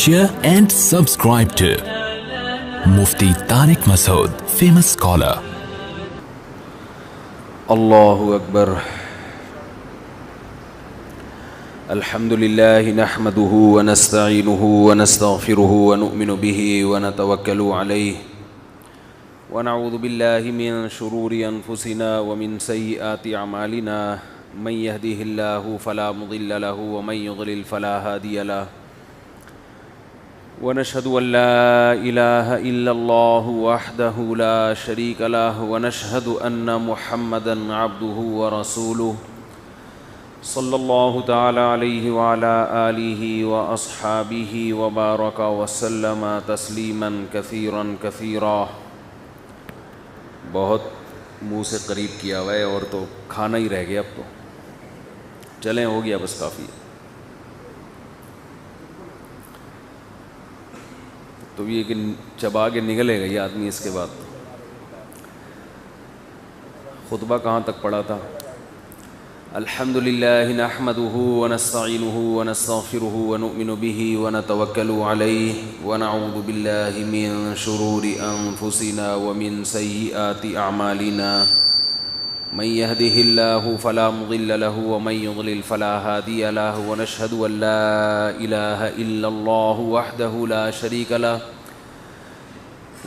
share and subscribe to Mufti Tariq Masood, famous scholar. Allahu Akbar. Alhamdulillah nahmaduhu wa nasta'inuhu wa nastaghfiruhu wa nu'minu bihi wa natawakkalu alayhi wa na'udhu billahi min shururi anfusina wa min sayyiati a'malina man yahdihillahu fala mudilla lahu wa man yudlil fala hadiya lahu wa nashhadu an la ilaha illa Allah wahdahu la sharika lahu wa nashhadu anna Muhammadan abduhu wa rasuluhu صلی اللہ تعالی علیہ وعلی آلہ واصحابہ وبارک وسلم تسلیما کثیرا کثیرا. بہت منہ سے قریب کیا ہوا ہے اور تو کھانا ہی رہ گیا. اب تو چلیں، ہو گیا بس کافی. تو یہ کہ چبا کے نکلے گا یہ آدمی. اس کے بعد خطبہ کہاں تک پڑھا تھا؟ الحمدللہ نحمدہ ونستعینہ ونستغفرہ ونؤمن بہ ونتوکل علیہ ونعوذ باللہ من شرور انفسنا ومن سیئات اعمالنا من یہدہ اللہ فلا مضل له ومن یضلل فلا ہادی له ونشہد ان لا الہ الا اللہ وحدہ لا شریک له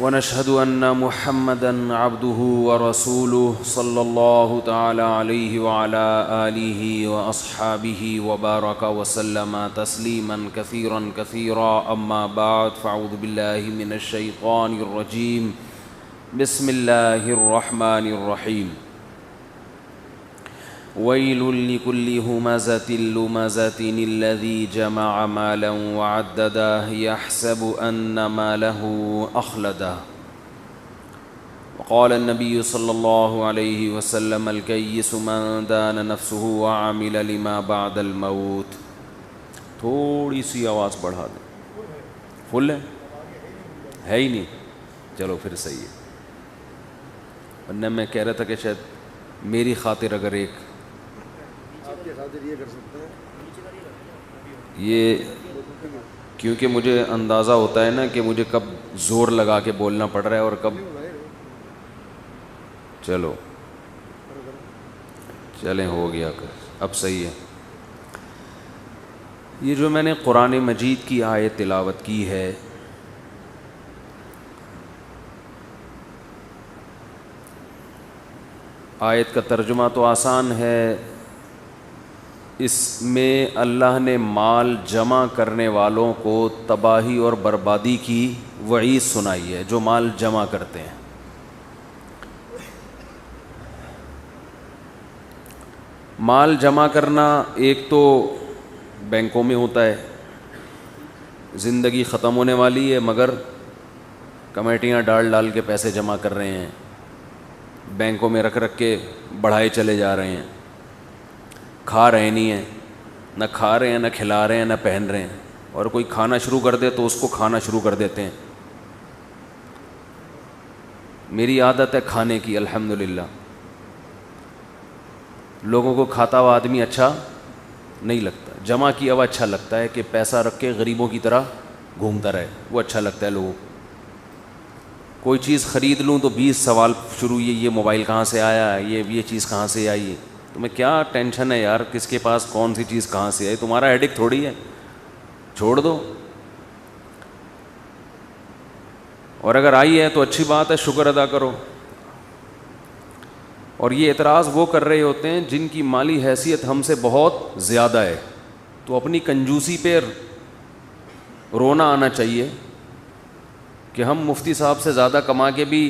ونشهد أن محمدًا عبده ورسوله صلى الله تعالى عليه وعلى آله وأصحابه وبارك وسلم تسليمًا كثيرًا كثيرا. أما بعد فأعوذ بالله من الشيطان الرجيم. بسم الله الرحمن الرحيم. ويل لكل همزة لمزة الذي جمع مالا وعدده يحسب أن ماله أخلده. وقال النبي صلى الله عليه وسلم الكيس من دان نفسه وعمل لما بعد الموت. تھوڑی سی آواز بڑھا دیں. فل ہے ہی نہیں؟ چلو پھر صحیح ہے. ورنہ میں کہہ رہا تھا کہ شاید میری خاطر اگر ایک یہ، کیونکہ مجھے اندازہ ہوتا ہے نا کہ مجھے کب زور لگا کے بولنا پڑ رہا ہے اور کب. چلو چلیں، ہو گیا. اب صحیح ہے. یہ جو میں نے قرآن مجید کی آیت تلاوت کی ہے، آیت کا ترجمہ تو آسان ہے. اس میں اللہ نے مال جمع کرنے والوں کو تباہی اور بربادی کی وعید سنائی ہے، جو مال جمع کرتے ہیں. مال جمع کرنا ایک تو بینکوں میں ہوتا ہے، زندگی ختم ہونے والی ہے مگر کمیٹیاں ڈال کے پیسے جمع کر رہے ہیں، بینکوں میں رکھ کے بڑھائے چلے جا رہے ہیں. کھا رہے نہیں ہیں، نہ کھا رہے ہیں، نہ کھلا رہے ہیں، نہ پہن رہے ہیں. اور کوئی کھانا شروع کر دے تو اس کو کھانا شروع کر دیتے ہیں. میری عادت ہے کھانے کی الحمدللہ. لوگوں کو کھاتا ہوا آدمی اچھا نہیں لگتا، جمع کیا ہوا اچھا لگتا ہے کہ پیسہ رکھ کے غریبوں کی طرح گھومتا رہے، وہ اچھا لگتا ہے لوگوں کو. کوئی چیز خرید لوں تو 20 سوال شروع، یہ موبائل کہاں سے آیا، یہ چیز کہاں سے آئی. تمہیں کیا ٹینشن ہے یار، کس کے پاس کون سی چیز کہاں سے آئی؟ تمہارا ہیڈک تھوڑی ہے، چھوڑ دو. اور اگر آئی ہے تو اچھی بات ہے، شکر ادا کرو. اور یہ اعتراض وہ کر رہے ہوتے ہیں جن کی مالی حیثیت ہم سے بہت زیادہ ہے، تو اپنی کنجوسی پہ رونا آنا چاہیے کہ ہم مفتی صاحب سے زیادہ کما کے بھی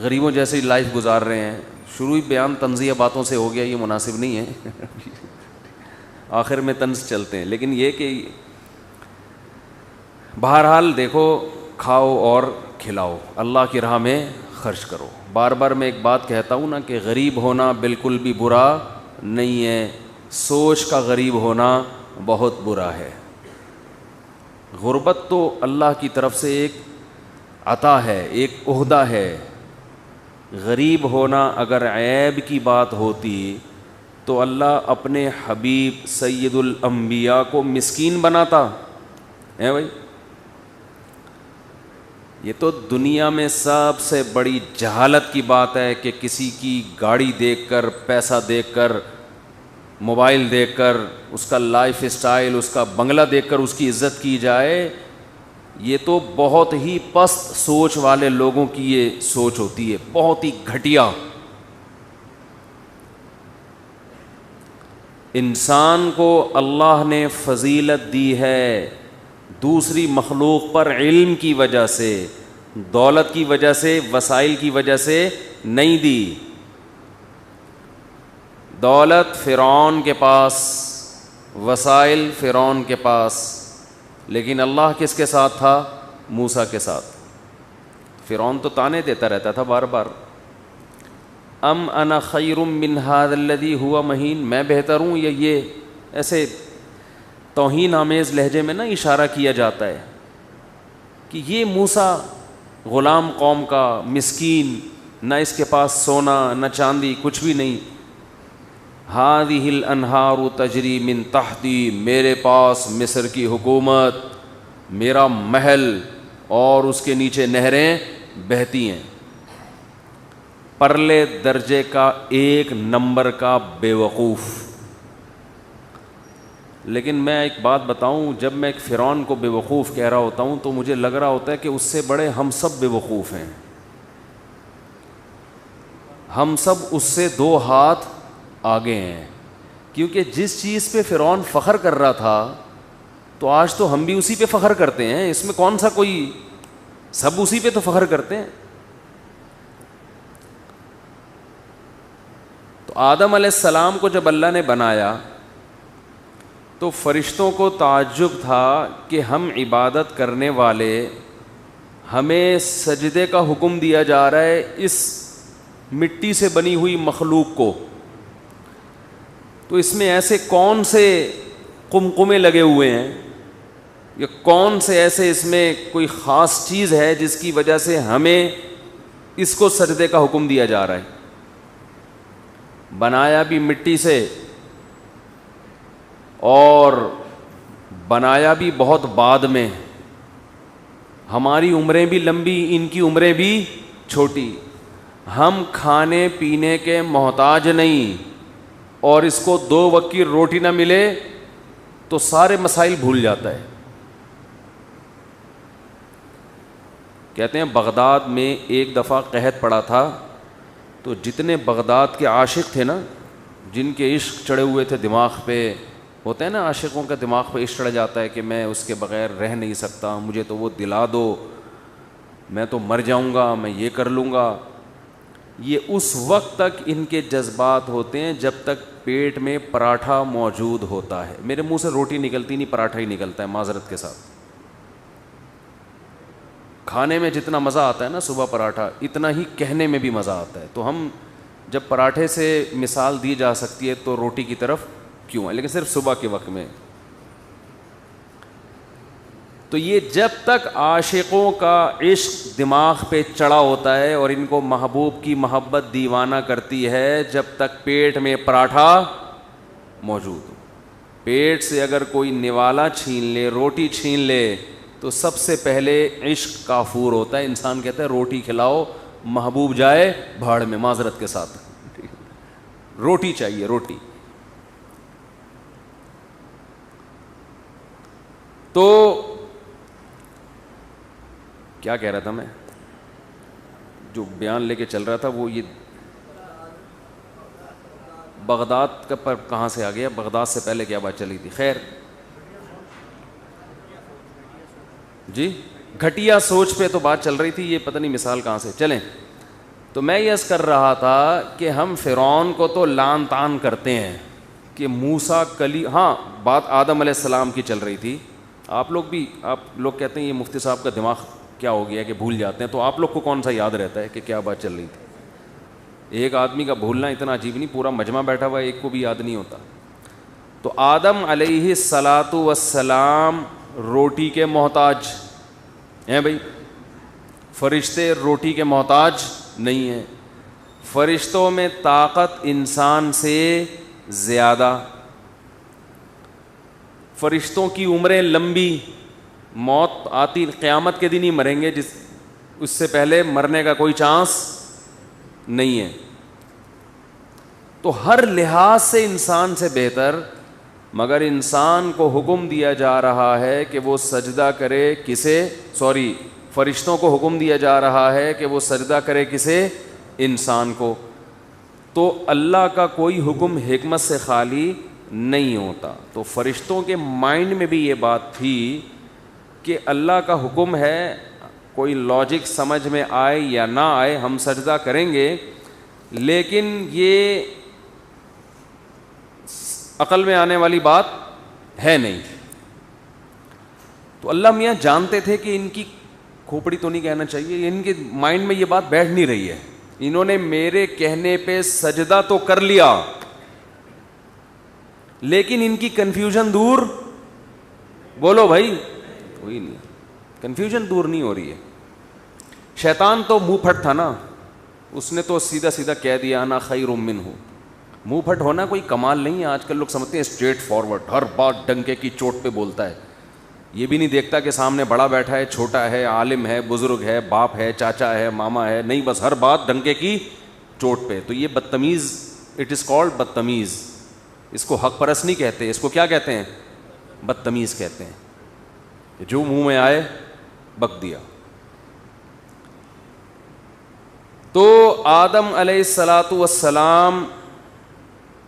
غریبوں جیسی لائف گزار رہے ہیں. شروع بیان طنزیہ باتوں سے ہو گیا، یہ مناسب نہیں ہے. آخر میں طنز چلتے ہیں. لیکن یہ کہ بہرحال دیکھو، کھاؤ اور کھلاؤ، اللہ کی راہ میں خرچ کرو. بار بار میں ایک بات کہتا ہوں نا کہ غریب ہونا بالکل بھی برا نہیں ہے، سوچ کا غریب ہونا بہت برا ہے. غربت تو اللہ کی طرف سے ایک عطا ہے، ایک عہدہ ہے. غریب ہونا اگر عیب کی بات ہوتی تو اللہ اپنے حبیب سید الانبیاء کو مسکین بناتا؟ ہیں بھائی؟ یہ تو دنیا میں سب سے بڑی جہالت کی بات ہے کہ کسی کی گاڑی دیکھ کر، پیسہ دیکھ کر، موبائل دیکھ کر، اس کا لائف اسٹائل، اس کا بنگلہ دیکھ کر اس کی عزت کی جائے. یہ تو بہت ہی پست سوچ والے لوگوں کی یہ سوچ ہوتی ہے، بہت ہی گھٹیا. انسان کو اللہ نے فضیلت دی ہے دوسری مخلوق پر علم کی وجہ سے، دولت کی وجہ سے، وسائل کی وجہ سے نہیں دی. دولت فرعون کے پاس، وسائل فرعون کے پاس، لیکن اللہ کس کے ساتھ تھا؟ موسیٰ کے ساتھ. فرعون تو طعنے دیتا رہتا تھا بار بار، ام انا خیر من ھذا الذی ھو مہین، میں بہتر ہوں یا یہ. ایسے توہین آمیز لہجے میں نا اشارہ کیا جاتا ہے کہ یہ موسیٰ غلام قوم کا، مسکین، نہ اس کے پاس سونا نہ چاندی، کچھ بھی نہیں. ھذہ الانہار تجری من تحتی، میرے پاس مصر کی حکومت، میرا محل، اور اس کے نیچے نہریں بہتی ہیں. پرلے درجے کا ایک نمبر کا بے وقوف. لیکن میں ایک بات بتاؤں، جب میں ایک فرعون کو بے وقوف کہہ رہا ہوتا ہوں تو مجھے لگ رہا ہوتا ہے کہ اس سے بڑے ہم سب بے وقوف ہیں. ہم سب اس سے 2 ہاتھ آگے ہیں، کیونکہ جس چیز پہ فرعون فخر کر رہا تھا تو آج تو ہم بھی اسی پہ فخر کرتے ہیں. اس میں کون سا کوئی، سب اسی پہ تو فخر کرتے ہیں. تو آدم علیہ السلام کو جب اللہ نے بنایا تو فرشتوں کو تعجب تھا کہ ہم عبادت کرنے والے، ہمیں سجدے کا حکم دیا جا رہا ہے اس مٹی سے بنی ہوئی مخلوق کو، تو اس میں ایسے کون سے قمقمے لگے ہوئے ہیں، یا کون سے ایسے اس میں کوئی خاص چیز ہے جس کی وجہ سے ہمیں اس کو سجدے کا حکم دیا جا رہا ہے. بنایا بھی مٹی سے، اور بنایا بھی بہت بعد میں. ہماری عمریں بھی لمبی، ان کی عمریں بھی چھوٹی. ہم کھانے پینے کے محتاج نہیں، اور اس کو 2 وقت کی روٹی نہ ملے تو سارے مسائل بھول جاتا ہے. کہتے ہیں بغداد میں ایک دفعہ قحط پڑا تھا، تو جتنے بغداد کے عاشق تھے نا، جن کے عشق چڑھے ہوئے تھے دماغ پہ، ہوتا ہے نا عاشقوں کا دماغ پہ عشق چڑھ جاتا ہے کہ میں اس کے بغیر رہ نہیں سکتا، مجھے تو وہ دلا دو، میں تو مر جاؤں گا، میں یہ کر لوں گا. یہ اس وقت تک ان کے جذبات ہوتے ہیں جب تک پیٹ میں پراٹھا موجود ہوتا ہے. میرے منہ سے روٹی نکلتی نہیں، پراٹھا ہی نکلتا ہے معذرت کے ساتھ. کھانے میں جتنا مزہ آتا ہے نا صبح پراٹھا، اتنا ہی کہنے میں بھی مزہ آتا ہے. تو ہم جب پراٹھے سے مثال دی جا سکتی ہے تو روٹی کی طرف کیوں ہے، لیکن صرف صبح کے وقت میں. تو یہ جب تک عاشقوں کا عشق دماغ پہ چڑھا ہوتا ہے اور ان کو محبوب کی محبت دیوانہ کرتی ہے، جب تک پیٹ میں پراٹھا موجود ہو. پیٹ سے اگر کوئی نوالا چھین لے، روٹی چھین لے، تو سب سے پہلے عشق کافور ہوتا ہے. انسان کہتا ہے روٹی کھلاؤ، محبوب جائے بھاڑ میں، معذرت کے ساتھ. روٹی چاہیے، روٹی. تو کیا کہہ رہا تھا میں، جو بیان لے کے چل رہا تھا وہ یہ بغداد کا پر کہاں سے آ گیا، بغداد سے پہلے کیا بات چلی تھی. خیر جی، گھٹیا سوچ پہ تو بات چل رہی تھی، یہ پتہ نہیں مثال کہاں سے. چلیں، تو میں یہ عرض کر رہا تھا کہ ہم فرعون کو تو لان تان کرتے ہیں کہ موسیٰ ہاں بات آدم علیہ السلام کی چل رہی تھی. آپ لوگ کہتے ہیں یہ مفتی صاحب کا دماغ کیا ہو گیا کہ بھول جاتے ہیں. تو آپ لوگ کو کون سا یاد رہتا ہے کہ کیا بات چل رہی تھی؟ ایک آدمی کا بھولنا اتنا عجیب نہیں، پورا مجمع بیٹھا ہوا ہے، ایک کو بھی یاد نہیں ہوتا. تو آدم علیہ الصلاۃ والسلام روٹی کے محتاج ہیں بھائی. فرشتے روٹی کے محتاج نہیں ہیں. فرشتوں میں طاقت انسان سے زیادہ، فرشتوں کی عمریں لمبی، موت آتی قیامت کے دن ہی مریں گے، اس سے پہلے مرنے کا کوئی چانس نہیں ہے. تو ہر لحاظ سے انسان سے بہتر، مگر انسان کو حکم دیا جا رہا ہے کہ وہ سجدہ کرے فرشتوں کو حکم دیا جا رہا ہے کہ وہ سجدہ کرے کسے؟ انسان کو. تو اللہ کا کوئی حکم حکمت سے خالی نہیں ہوتا. تو فرشتوں کے مائنڈ میں بھی یہ بات تھی کہ اللہ کا حکم ہے، کوئی لاجک سمجھ میں آئے یا نہ آئے ہم سجدہ کریں گے، لیکن یہ عقل میں آنے والی بات ہے نہیں. تو اللہ میاں جانتے تھے کہ ان کی کھوپڑی تو نہیں کہنا چاہیے، ان کے مائنڈ میں یہ بات بیٹھ نہیں رہی ہے. انہوں نے میرے کہنے پہ سجدہ تو کر لیا، لیکن ان کی کنفیوژن دور، بولو بھائی، ہوئی نہیں. کنفیوژن دور نہیں ہو رہی ہے. شیطان تو منہ پھٹ تھا نا، اس نے تو سیدھا سیدھا کہہ دیا انا خیر منہ. منہ پھٹ ہونا کوئی کمال نہیں ہے. آج کل لوگ سمجھتے ہیں اسٹریٹ فارورڈ، ہر بات ڈنکے کی چوٹ پہ بولتا ہے. یہ بھی نہیں دیکھتا کہ سامنے بڑا بیٹھا ہے، چھوٹا ہے، عالم ہے، بزرگ ہے، باپ ہے، چاچا ہے، ماما ہے. نہیں، بس ہر بات ڈنکے کی چوٹ پہ. تو یہ بدتمیز، اٹ از کالڈ بدتمیز. اس کو حق پرست نہیں کہتے، اس کو کیا کہتے ہیں؟ بدتمیز کہتے ہیں. جو منہ میں آئے بک دیا. تو آدم علیہ الصلاۃ والسلام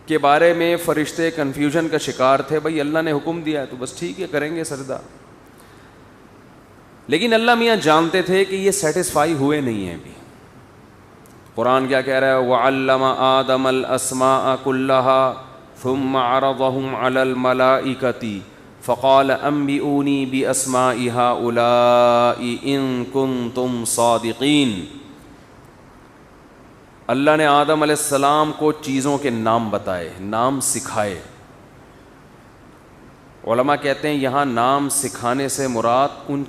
کے بارے میں فرشتے کنفیوژن کا شکار تھے. بھائی اللہ نے حکم دیا ہے تو بس ٹھیک ہے، کریں گے سجدہ. لیکن اللہ میاں جانتے تھے کہ یہ سیٹسفائی ہوئے نہیں ہیں ابھی. قرآن کیا کہہ رہا ہے؟ وَعَلَّمَ آدَمَ الْأَسْمَاءَ كُلَّهَا ثُمَّ عَرَضَهُمْ عَلَى الْمَلَائِكَةِ فَقَالَ أَنبِئُونِي بِأَسْمَاءِ هَؤُلَاءِ إِن كُنتُمْ صَادِقِينَ. اللہ نے آدم علیہ السلام کو چیزوں کے نام بتائے، نام سکھائے. علماء کہتے ہیں یہاں نام سکھانے سے مراد ان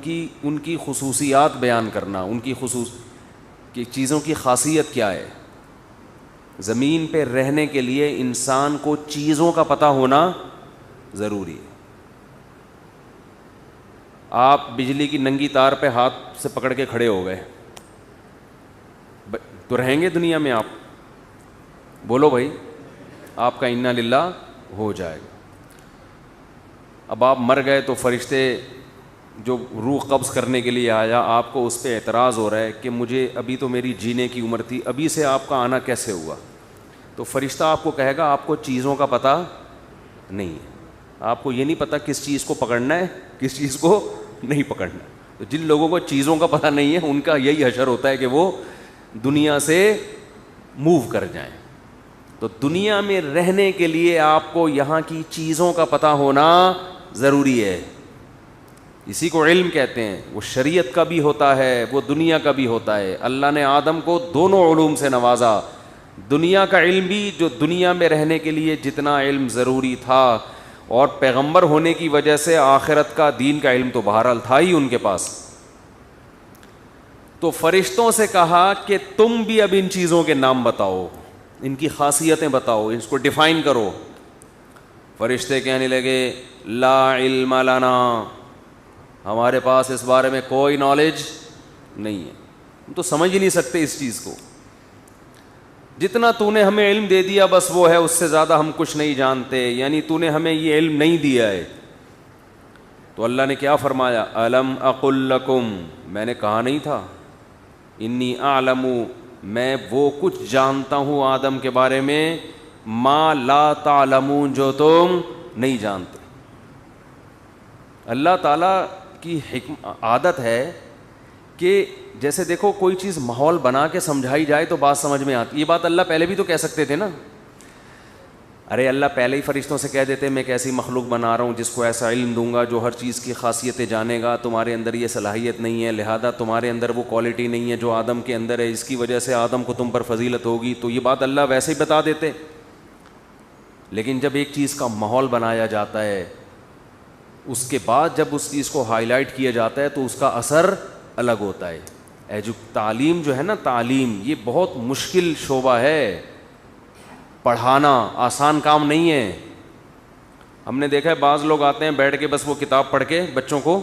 کی خصوصیات بیان کرنا، ان کی کہ چیزوں کی خاصیت کیا ہے. زمین پہ رہنے کے لیے انسان کو چیزوں کا پتہ ہونا ضروری ہے. آپ بجلی کی ننگی تار پہ ہاتھ سے پکڑ کے کھڑے ہو گئے تو رہیں گے دنیا میں آپ؟ بولو بھائی، آپ کا انا للہ ہو جائے گا. اب آپ مر گئے تو فرشتے جو روح قبض کرنے کے لیے آیا، آپ کو اس پہ اعتراض ہو رہا ہے کہ مجھے ابھی تو میری جینے کی عمر تھی، ابھی سے آپ کا آنا کیسے ہوا؟ تو فرشتہ آپ کو کہے گا آپ کو چیزوں کا پتہ نہیں ہے، آپ کو یہ نہیں پتہ کس چیز کو پکڑنا ہے، کس چیز کو نہیں پکڑنا. تو جن لوگوں کو چیزوں کا پتہ نہیں ہے ان کا یہی حشر ہوتا ہے کہ وہ دنیا سے موو کر جائیں. تو دنیا میں رہنے کے لیے آپ کو یہاں کی چیزوں کا پتہ ہونا ضروری ہے. اسی کو علم کہتے ہیں. وہ شریعت کا بھی ہوتا ہے، وہ دنیا کا بھی ہوتا ہے. اللہ نے آدم کو دونوں علوم سے نوازا. دنیا کا علم بھی، جو دنیا میں رہنے کے لیے جتنا علم ضروری تھا، اور پیغمبر ہونے کی وجہ سے آخرت کا، دین کا علم تو بہرحال تھا ہی ان کے پاس. تو فرشتوں سے کہا کہ تم بھی اب ان چیزوں کے نام بتاؤ، ان کی خاصیتیں بتاؤ، اس کو ڈیفائن کرو. فرشتے کہنے لگے لا علم لنا، ہمارے پاس اس بارے میں کوئی نالج نہیں ہے، ہم تو سمجھ ہی نہیں سکتے اس چیز کو. جتنا تو نے ہمیں علم دے دیا بس وہ ہے، اس سے زیادہ ہم کچھ نہیں جانتے. یعنی تو نے ہمیں یہ علم نہیں دیا ہے. تو اللہ نے کیا فرمایا؟ الم اقل لکم، میں نے کہا نہیں تھا، انی اعلم، میں وہ کچھ جانتا ہوں آدم کے بارے میں، ما لا تعلمون، جو تم نہیں جانتے. اللہ تعالیٰ کی عادت ہے کہ جیسے دیکھو کوئی چیز ماحول بنا کے سمجھائی جائے تو بات سمجھ میں آتی. یہ بات اللہ پہلے بھی تو کہہ سکتے تھے نا. ارے اللہ پہلے ہی فرشتوں سے کہہ دیتے میں ایک ایسی مخلوق بنا رہا ہوں جس کو ایسا علم دوں گا جو ہر چیز کی خاصیتیں جانے گا. تمہارے اندر یہ صلاحیت نہیں ہے، لہذا تمہارے اندر وہ کوالٹی نہیں ہے جو آدم کے اندر ہے، اس کی وجہ سے آدم کو تم پر فضیلت ہوگی. تو یہ بات اللہ ویسے ہی بتا دیتے. لیکن جب ایک چیز کا ماحول بنایا جاتا ہے، اس کے بعد جب اس چیز کو ہائی لائٹ کیا جاتا ہے تو اس کا اثر الگ ہوتا ہے. تعلیم جو ہے نا، تعلیم یہ بہت مشکل شعبہ ہے. پڑھانا آسان کام نہیں ہے. ہم نے دیکھا ہے بعض لوگ آتے ہیں بیٹھ کے بس وہ کتاب پڑھ کے بچوں کو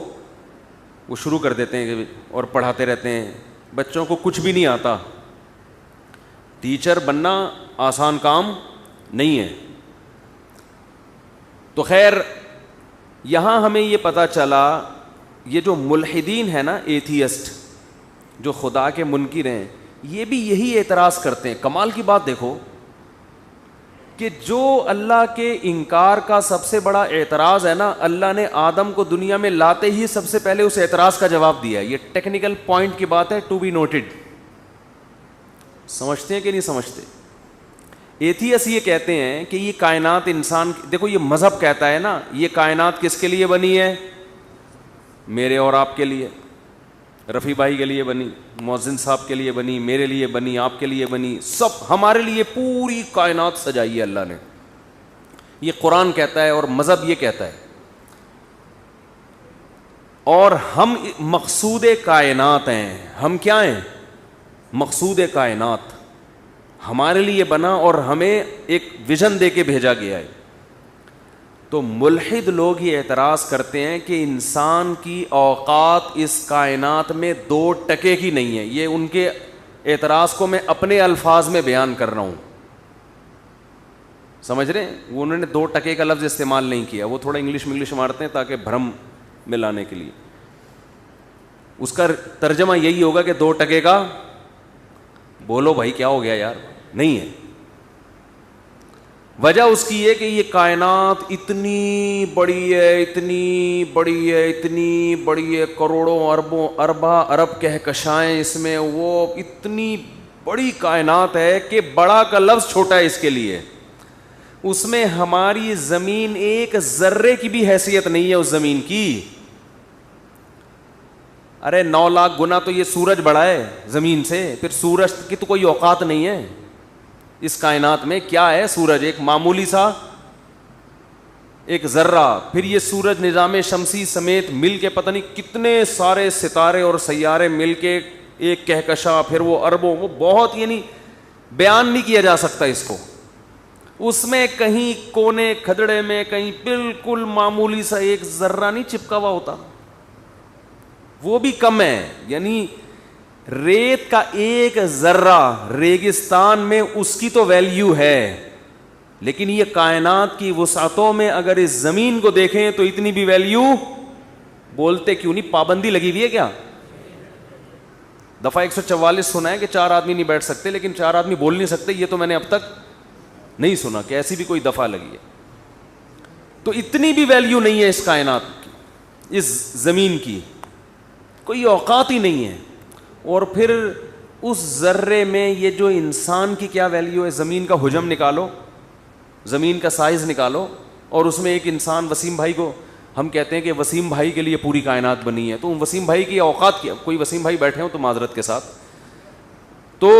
وہ شروع کر دیتے ہیں اور پڑھاتے رہتے ہیں. بچوں کو کچھ بھی نہیں آتا. ٹیچر بننا آسان کام نہیں ہے. تو خیر یہاں ہمیں یہ پتہ چلا یہ جو ملحدین ہیں نا, ایتھیسٹ, جو خدا کے منکر ہیں, یہ بھی یہی اعتراض کرتے ہیں. کمال کی بات دیکھو کہ جو اللہ کے انکار کا سب سے بڑا اعتراض ہے نا, اللہ نے آدم کو دنیا میں لاتے ہی سب سے پہلے اس اعتراض کا جواب دیا. یہ ٹیکنیکل پوائنٹ کی بات ہے, ٹو بی نوٹڈ. سمجھتے ہیں کہ نہیں سمجھتے؟ ایتھیسٹ یہ کہتے ہیں کہ یہ کائنات انسان, دیکھو یہ مذہب کہتا ہے نا یہ کائنات کس کے لیے بنی ہے؟ میرے اور آپ کے لیے, رفیع بھائی کے لیے بنی, مؤذن صاحب کے لیے بنی, میرے لیے بنی, آپ کے لیے بنی, سب ہمارے لیے پوری کائنات سجائی ہے اللہ نے. یہ قرآن کہتا ہے اور مذہب یہ کہتا ہے. اور ہم مقصود کائنات ہیں. ہم کیا ہیں؟ مقصود کائنات. ہمارے لیے بنا اور ہمیں ایک ویژن دے کے بھیجا گیا ہے. تو ملحد لوگ یہ اعتراض کرتے ہیں کہ انسان کی اوقات اس کائنات میں 2% کی نہیں ہے. یہ ان کے اعتراض کو میں اپنے الفاظ میں بیان کر رہا ہوں, سمجھ رہے ہیں؟ وہ انہوں نے 2% کا لفظ استعمال نہیں کیا, وہ تھوڑا انگلش مارتے ہیں تاکہ بھرم میں لانے کے لیے. اس کا ترجمہ یہی ہوگا کہ 2% کا, بولو بھائی کیا ہو گیا یار, نہیں ہے. وجہ اس کی ہے کہ یہ کائنات اتنی بڑی ہے, اتنی بڑی ہے, اتنی بڑی ہے, کروڑوں اربوں اربا ارب کہکشائیں اس میں, وہ اتنی بڑی کائنات ہے کہ بڑا کا لفظ چھوٹا ہے اس کے لیے. اس میں ہماری زمین ایک ذرے کی بھی حیثیت نہیں ہے اس زمین کی. ارے 9 لاکھ گنا تو یہ سورج بڑا ہے زمین سے, پھر سورج کی تو کوئی اوقات نہیں ہے اس کائنات میں. کیا ہے سورج؟ ایک معمولی سا ایک ذرہ. پھر یہ سورج نظام شمسی سمیت مل کے پتہ نہیں کتنے سارے ستارے اور سیارے مل کے ایک کہکشاں, پھر وہ اربوں, وہ بہت, یعنی بیان نہیں کیا جا سکتا اس کو. اس میں کہیں کونے کھدڑے میں کہیں بالکل معمولی سا ایک ذرہ نہیں چپکا ہوا ہوتا, وہ بھی کم ہے. یعنی ریت کا ایک ذرہ ریگستان میں اس کی تو ویلیو ہے, لیکن یہ کائنات کی وسعتوں میں اگر اس زمین کو دیکھیں تو اتنی بھی ویلیو, بولتے کیوں نہیں؟ پابندی لگی ہوئی ہے کیا؟ دفعہ 144 سنا ہے کہ 4 آدمی نہیں بیٹھ سکتے, لیکن 4 آدمی بول نہیں سکتے, یہ تو میں نے اب تک نہیں سنا کہ ایسی بھی کوئی دفعہ لگی ہے. تو اتنی بھی ویلیو نہیں ہے اس کائنات کی, اس زمین کی کوئی اوقات ہی نہیں ہے. اور پھر اس ذرے میں یہ جو انسان کی کیا ویلیو ہے؟ زمین کا حجم نکالو, زمین کا سائز نکالو, اور اس میں ایک انسان وسیم بھائی کو ہم کہتے ہیں کہ وسیم بھائی کے لیے پوری کائنات بنی ہے. تو وسیم بھائی کی اوقات کیا؟ کوئی وسیم بھائی بیٹھے ہوں تو معذرت کے ساتھ, تو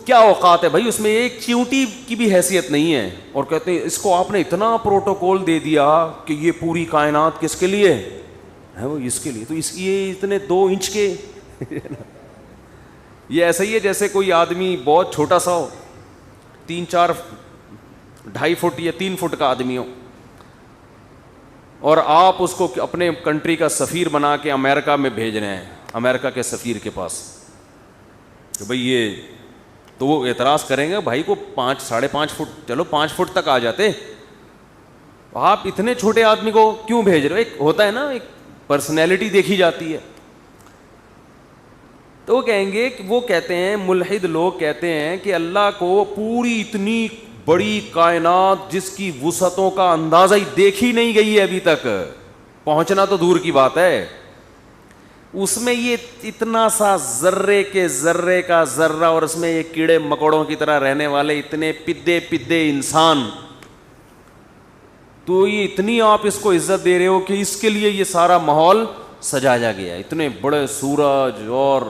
کیا اوقات ہے بھائی؟ اس میں ایک چیونٹی کی بھی حیثیت نہیں ہے. اور کہتے ہیں اس کو آپ نے اتنا پروٹوکول دے دیا کہ یہ پوری کائنات کس کے لیے ہے؟ وہ اس کے لیے. تو اس یہ اتنے 2 انچ کے یہ ایسا ہی ہے جیسے کوئی آدمی بہت چھوٹا سا ہو, 3-4 2.5 فٹ یا 3 فٹ کا آدمی ہو, اور آپ اس کو اپنے کنٹری کا سفیر بنا کے امریکہ میں بھیج رہے ہیں, امریکہ کے سفیر کے پاس, کہ بھئی یہ, تو وہ اعتراض کریں گے بھائی کو 5-5.5 فٹ, چلو 5 فٹ تک آ جاتے, آپ اتنے چھوٹے آدمی کو کیوں بھیج رہے ہو؟ ایک ہوتا ہے نا, ایک پرسنالٹی دیکھی جاتی ہے. تو وہ کہیں گے کہ وہ کہتے ہیں, ملحد لوگ کہتے ہیں کہ اللہ کو پوری اتنی بڑی کائنات جس کی وسعتوں کا اندازہ ہی دیکھی نہیں گئی ہے ابھی تک, پہنچنا تو دور کی بات ہے, اس میں یہ اتنا سا ذرے کے ذرے کا ذرہ, اور اس میں یہ کیڑے مکوڑوں کی طرح رہنے والے اتنے پدے انسان, تو یہ اتنی آپ اس کو عزت دے رہے ہو کہ اس کے لیے یہ سارا ماحول سجایا گیا. اتنے بڑے سورج, اور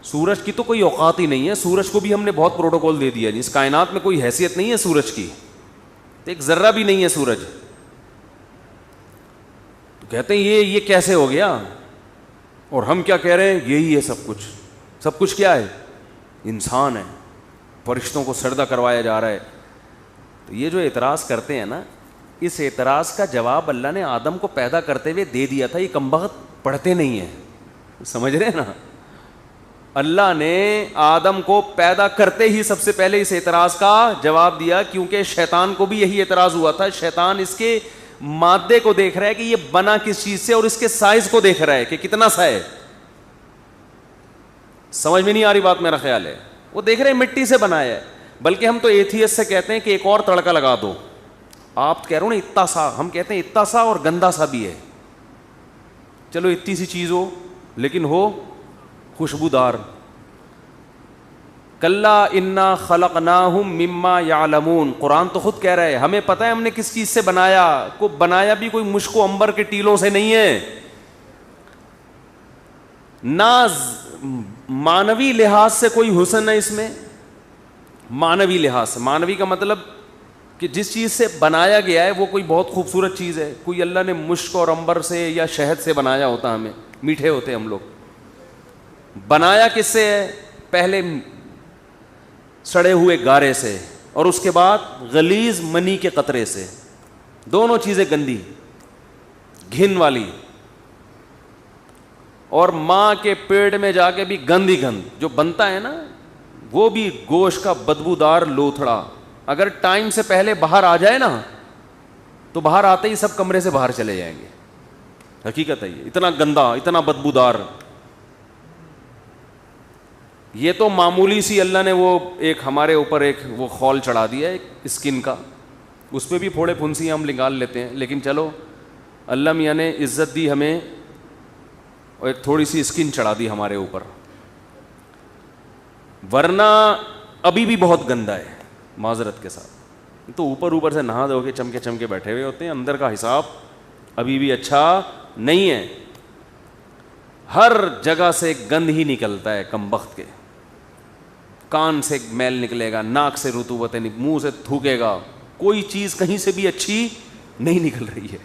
سورج کی تو کوئی اوقات ہی نہیں ہے, سورج کو بھی ہم نے بہت پروٹوکول دے دیا. اس کائنات میں کوئی حیثیت نہیں ہے سورج کی, ایک ذرہ بھی نہیں ہے سورج. تو کہتے ہیں یہ کیسے ہو گیا؟ اور ہم کیا کہہ رہے ہیں؟ یہی ہے سب کچھ. سب کچھ کیا ہے؟ انسان ہے, فرشتوں کو سجدہ کروایا جا رہا ہے. تو یہ جو اعتراض کرتے ہیں نا, اس اعتراض کا جواب اللہ نے آدم کو پیدا کرتے ہوئے دے دیا تھا. یہ کمبخت پڑھتے نہیں ہیں. سمجھ رہے ہیں نا, اللہ نے آدم کو پیدا کرتے ہی سب سے پہلے اس اعتراض کا جواب دیا, کیونکہ شیطان کو بھی یہی اعتراض ہوا تھا. شیطان اس کے مادے کو دیکھ رہا ہے کہ یہ بنا کس چیز سے, اور اس کے سائز کو دیکھ رہا ہے کہ کتنا سا ہے. سمجھ میں نہیں آ رہی بات, میرا خیال ہے. وہ دیکھ رہے ہیں مٹی سے بنایا ہے. بلکہ ہم تو ایتھیسٹ سے کہتے ہیں کہ ایک اور تڑکا لگا دو. آپ کہہ رہے ہو نا اتنا سا, ہم کہتے ہیں اتنا سا اور گندا سا بھی ہے. چلو اتنی سی چیز ہو لیکن ہو خوشبودار. کلا انا خلقناہم مما یعلمون, قرآن تو خود کہہ رہا ہے ہمیں پتہ ہے ہم نے کس چیز سے بنایا. کو بنایا بھی کوئی مشک و عنبر کے ٹیلوں سے نہیں ہے. نہ مانوی لحاظ سے کوئی حسن ہے اس میں. مانوی لحاظ سے, مانوی کا مطلب کہ جس چیز سے بنایا گیا ہے وہ کوئی بہت خوبصورت چیز ہے. کوئی اللہ نے مشک اور عنبر سے یا شہد سے بنایا ہوتا, ہمیں میٹھے ہوتے ہم لوگ. بنایا کس سے ہے؟ پہلے سڑے ہوئے گارے سے, اور اس کے بعد غلیظ منی کے قطرے سے. دونوں چیزیں گندی, گھن والی. اور ماں کے پیٹ میں جا کے بھی گند ہی گند جو بنتا ہے نا, وہ بھی گوشت کا بدبودار لوتھڑا. اگر ٹائم سے پہلے باہر آ جائے نا تو باہر آتے ہی سب کمرے سے باہر چلے جائیں گے. حقیقت ہے یہ, اتنا گندا, اتنا بدبودار. یہ تو معمولی سی اللہ نے وہ ایک ہمارے اوپر ایک وہ خول چڑھا دیا ہے اسکن کا, اس پہ بھی پھوڑے پھنسیاں ہم نکال لیتے ہیں. لیکن چلو اللہ میاں نے عزت دی ہمیں اور ایک تھوڑی سی اسکن چڑھا دی ہمارے اوپر, ورنہ ابھی بھی بہت گندا ہے معذرت کے ساتھ. تو اوپر سے نہا دھو کے چمکے چمکے بیٹھے ہوئے ہوتے ہیں, اندر کا حساب ابھی بھی اچھا نہیں ہے. ہر جگہ سے گند ہی نکلتا ہے کم بخت کے. کان سے میل نکلے گا, ناک سے رطوبت, منہ سے تھوکے گا, کوئی چیز کہیں سے بھی اچھی نہیں نکل رہی ہے.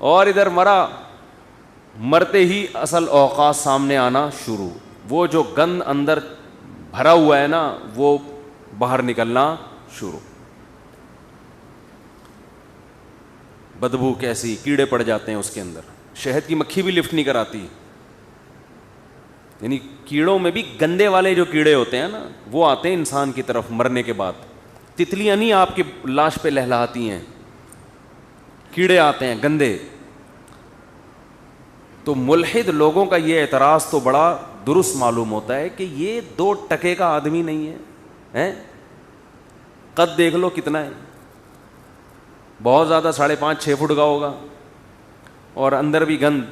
اور ادھر مرتے ہی اصل اوقات سامنے آنا شروع. وہ جو گند اندر بھرا ہوا ہے نا وہ باہر نکلنا شروع. بدبو کیسی, کیڑے پڑ جاتے ہیں اس کے اندر. شہد کی مکھی بھی لفٹ نہیں کراتی. یعنی کیڑوں میں بھی گندے والے جو کیڑے ہوتے ہیں نا وہ آتے ہیں انسان کی طرف مرنے کے بعد. تتلیاں نہیں آپ کی لاش پہ لہلاتی ہیں, کیڑے آتے ہیں گندے. تو ملحد لوگوں کا یہ اعتراض تو بڑا درست معلوم ہوتا ہے کہ یہ 2 ٹکے کا آدمی نہیں ہے. قد دیکھ لو کتنا ہے, بہت زیادہ 5.5-6 فٹ کا ہوگا, اور اندر بھی گند.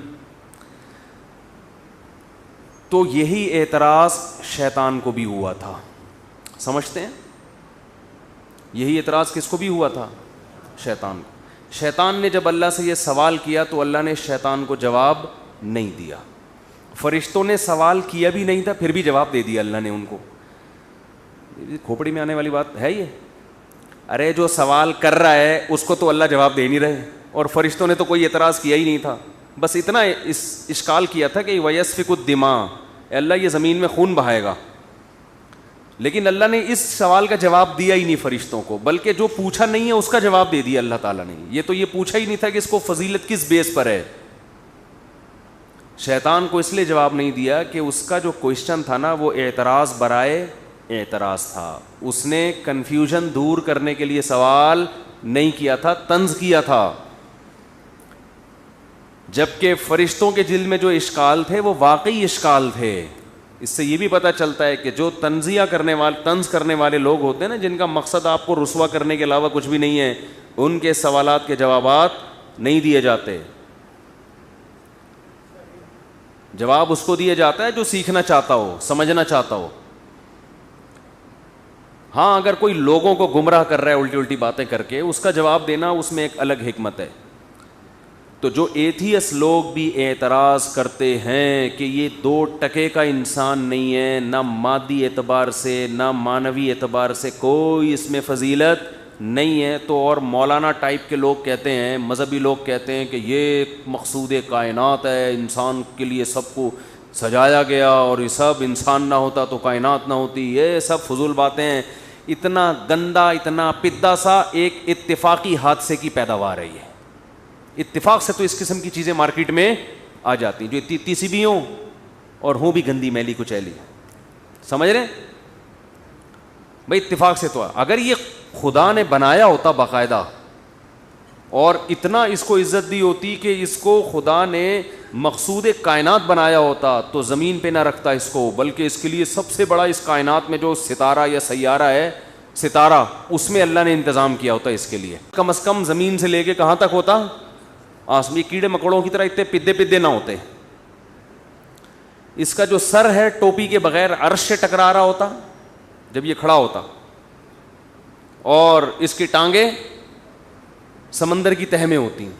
تو یہی اعتراض شیطان کو بھی ہوا تھا. سمجھتے ہیں, یہی اعتراض کس کو بھی ہوا تھا؟ شیطان کو. شیطان نے جب اللہ سے یہ سوال کیا تو اللہ نے شیطان کو جواب نہیں دیا. فرشتوں نے سوال کیا بھی نہیں تھا پھر بھی جواب دے دیا اللہ نے ان کو. کھوپڑی میں آنے والی بات ہے یہ. ارے جو سوال کر رہا ہے اس کو تو اللہ جواب دے نہیں رہے, اور فرشتوں نے تو کوئی اعتراض کیا ہی نہیں تھا. بس اتنا اشکال کیا تھا کہ وَيَسْفِكُ الدِّمَاءَ, اللہ یہ زمین میں خون بہائے گا. لیکن اللہ نے اس سوال کا جواب دیا ہی نہیں فرشتوں کو, بلکہ جو پوچھا نہیں ہے اس کا جواب دے دیا اللہ تعالیٰ نے. یہ تو یہ پوچھا ہی نہیں تھا کہ اس کو فضیلت کس بیس پر ہے. شیطان کو اس لیے جواب نہیں دیا کہ اس کا جو کوشچن تھا نا وہ اعتراض برائے اعتراض تھا. اس نے کنفیوژن دور کرنے کے لیے سوال نہیں کیا تھا, طنز کیا تھا. جبکہ فرشتوں کے دل میں جو اشکال تھے وہ واقعی اشکال تھے. اس سے یہ بھی پتہ چلتا ہے کہ جو طنز کرنے والے لوگ ہوتے ہیں نا, جن کا مقصد آپ کو رسوا کرنے کے علاوہ کچھ بھی نہیں ہے, ان کے سوالات کے جوابات نہیں دیے جاتے. جواب اس کو دیا جاتا ہے جو سیکھنا چاہتا ہو, سمجھنا چاہتا ہو. ہاں اگر کوئی لوگوں کو گمراہ کر رہا ہے الٹی الٹی باتیں کر کے, اس کا جواب دینا اس میں ایک الگ حکمت ہے. تو جو ایتھیس لوگ بھی اعتراض کرتے ہیں کہ یہ 2 ٹکے کا انسان نہیں ہے, نہ مادی اعتبار سے نہ مانوی اعتبار سے کوئی اس میں فضیلت نہیں ہے, تو اور مولانا ٹائپ کے لوگ کہتے ہیں, مذہبی لوگ کہتے ہیں کہ یہ مقصود کائنات ہے, انسان کے لیے سب کو سجایا گیا, اور یہ سب انسان نہ ہوتا تو کائنات نہ ہوتی. یہ سب فضول باتیں ہیں. اتنا گندا, اتنا پدا سا ایک اتفاقی حادثے کی پیداوار ہے. یہ اتفاق سے تو اس قسم کی چیزیں مارکیٹ میں آ جاتی ہیں جو اتنی سی بھی ہوں اور ہوں بھی گندی میلی کچیلی. سمجھ رہے ہیں بھائی؟ اتفاق سے تو اگر یہ خدا نے بنایا ہوتا باقاعدہ اور اتنا اس کو عزت دی ہوتی کہ اس کو خدا نے مقصود کائنات بنایا ہوتا تو زمین پہ نہ رکھتا اس کو, بلکہ اس کے لیے سب سے بڑا اس کائنات میں جو ستارہ یا سیارہ ہے, ستارہ, اس میں اللہ نے انتظام کیا ہوتا اس کے لیے. کم از کم زمین سے لے کے کہاں تک ہوتا؟ آسمی. کیڑے مکوڑوں کی طرح اتنے پدے نہ ہوتے. اس کا جو سر ہے ٹوپی کے بغیر عرش سے ٹکرا رہا ہوتا جب یہ کھڑا ہوتا, اور اس کی ٹانگیں سمندر کی تہ میں ہوتی ہیں.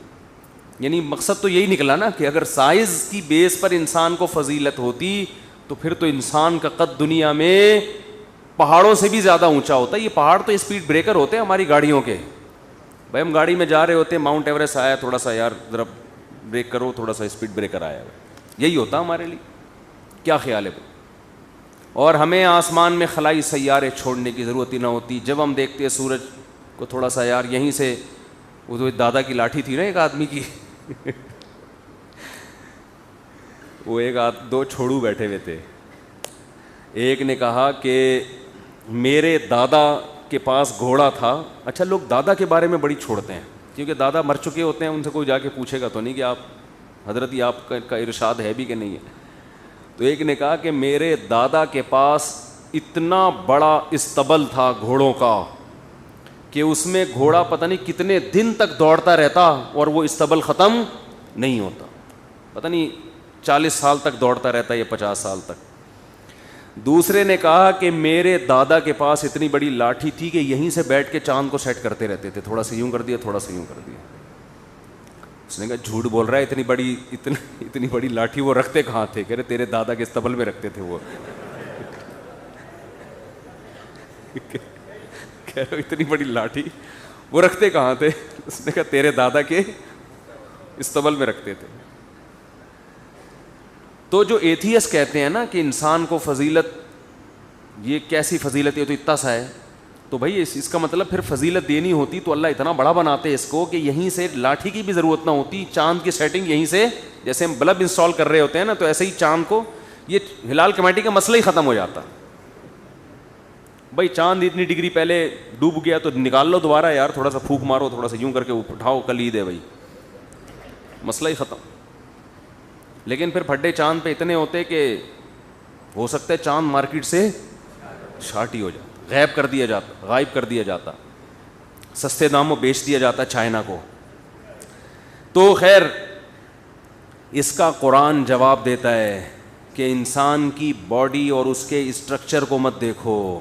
یعنی مقصد تو یہی نکلا نا کہ اگر سائز کی بیس پر انسان کو فضیلت ہوتی تو پھر تو انسان کا قد دنیا میں پہاڑوں سے بھی زیادہ اونچا ہوتا. یہ پہاڑ تو اسپیڈ بریکر ہوتے ہیں ہماری گاڑیوں کے. بھائی ہم گاڑی میں جا رہے ہوتے ہیں, ماؤنٹ ایوریسٹ آیا, تھوڑا سا یار ذرا بریک کرو, تھوڑا سا اسپیڈ بریکر آیا, یہی ہوتا ہمارے لیے. کیا خیال ہے؟ اور ہمیں آسمان میں خلائی سیارے چھوڑنے کی ضرورت ہی نہ ہوتی. جب ہم دیکھتے ہیں سورج کو تھوڑا سا یار یہیں سے, وہ تو دادا کی لاٹھی تھی نا ایک آدمی کی, وہ ایک دو چھوڑو بیٹھے ہوئے تھے. ایک نے کہا کہ میرے دادا کے پاس گھوڑا تھا. اچھا, لوگ دادا کے بارے میں بڑی چھوڑتے ہیں کیونکہ دادا مر چکے ہوتے ہیں, ان سے کوئی جا کے پوچھے گا تو نہیں کہ آپ حضرت یہ آپ کا ارشاد ہے بھی کہ نہیں ہے. تو ایک نے کہا کہ میرے دادا کے پاس اتنا بڑا استبل تھا گھوڑوں کا کہ اس میں گھوڑا پتہ نہیں کتنے دن تک دوڑتا رہتا اور وہ استبل ختم نہیں ہوتا. پتہ نہیں 40 سال تک دوڑتا رہتا یا 50 سال تک. دوسرے نے کہا کہ میرے دادا کے پاس اتنی بڑی لاٹھی تھی کہ یہیں سے بیٹھ کے چاند کو سیٹ کرتے رہتے تھے, تھوڑا سا یوں کر دیا, تھوڑا سا یوں کر دیا. اس نے کہا جھوٹ بول رہا ہے, اتنی بڑی لاٹھی وہ رکھتے کہاں تھے؟ کہہ رہے تیرے دادا کے استبل میں رکھتے تھے وہ. کہہ رہے اتنی بڑی لاٹھی وہ رکھتے کہاں تھے؟ اس نے کہا تیرے دادا کے استبل میں رکھتے تھے. تو جو ایتھیسٹ کہتے ہیں نا کہ انسان کو فضیلت, یہ کیسی فضیلت, یہ تو اتنا سا ہے, تو بھائی اس کا مطلب پھر فضیلت دینی ہوتی تو اللہ اتنا بڑا بناتے اس کو کہ یہیں سے لاٹھی کی بھی ضرورت نہ ہوتی. چاند کی سیٹنگ یہیں سے, جیسے ہم بلب انسٹال کر رہے ہوتے ہیں نا, تو ایسے ہی چاند کو, یہ ہلال کمیٹی کا مسئلہ ہی ختم ہو جاتا. بھائی چاند اتنی ڈگری پہلے ڈوب گیا تو نکال لو دوبارہ یار, تھوڑا سا پھونک مارو, تھوڑا سا یوں کر کے اٹھاؤ, کل عید ہے بھائی, مسئلہ ہی ختم. لیکن پھر پھڈے چاند پہ اتنے ہوتے کہ ہو سکتا ہے چاند مارکیٹ سے شارٹ ہی ہو جاتا, غائب کر دیا جاتا, سستے داموں بیچ دیا جاتا چائنا کو. تو خیر اس کا قرآن جواب دیتا ہے کہ انسان کی باڈی اور اس کے اسٹرکچر کو مت دیکھو,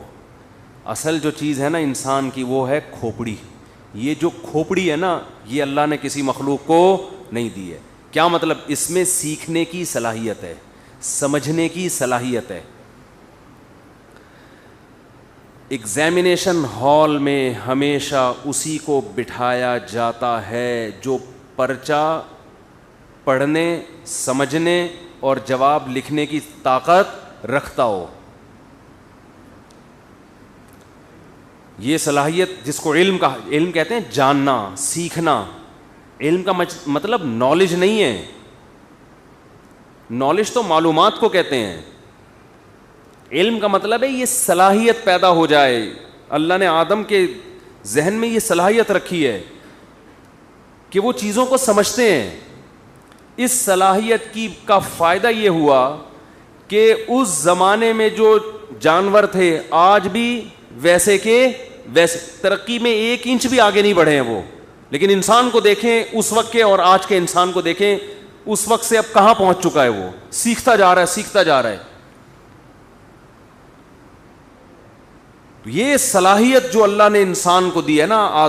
اصل جو چیز ہے نا انسان کی وہ ہے کھوپڑی. یہ جو کھوپڑی ہے نا یہ اللہ نے کسی مخلوق کو نہیں دی ہے. کیا مطلب؟ اس میں سیکھنے کی صلاحیت ہے, سمجھنے کی صلاحیت ہے. ایگزامینیشن ہال میں ہمیشہ اسی کو بٹھایا جاتا ہے جو پرچہ پڑھنے, سمجھنے اور جواب لکھنے کی طاقت رکھتا ہو. یہ صلاحیت جس کو علم کہتے ہیں, جاننا, سیکھنا. علم کا مطلب نالج نہیں ہے, نالج تو معلومات کو کہتے ہیں. علم کا مطلب ہے یہ صلاحیت پیدا ہو جائے. اللہ نے آدم کے ذہن میں یہ صلاحیت رکھی ہے کہ وہ چیزوں کو سمجھتے ہیں. اس صلاحیت کا فائدہ یہ ہوا کہ اس زمانے میں جو جانور تھے آج بھی ویسے کے ویسے, ترقی میں 1 انچ بھی آگے نہیں بڑھے ہیں وہ. لیکن انسان کو دیکھیں اس وقت کے اور آج کے انسان کو دیکھیں, اس وقت سے اب کہاں پہنچ چکا ہے وہ, سیکھتا جا رہا ہے. یہ صلاحیت جو اللہ نے انسان کو دی ہے نا,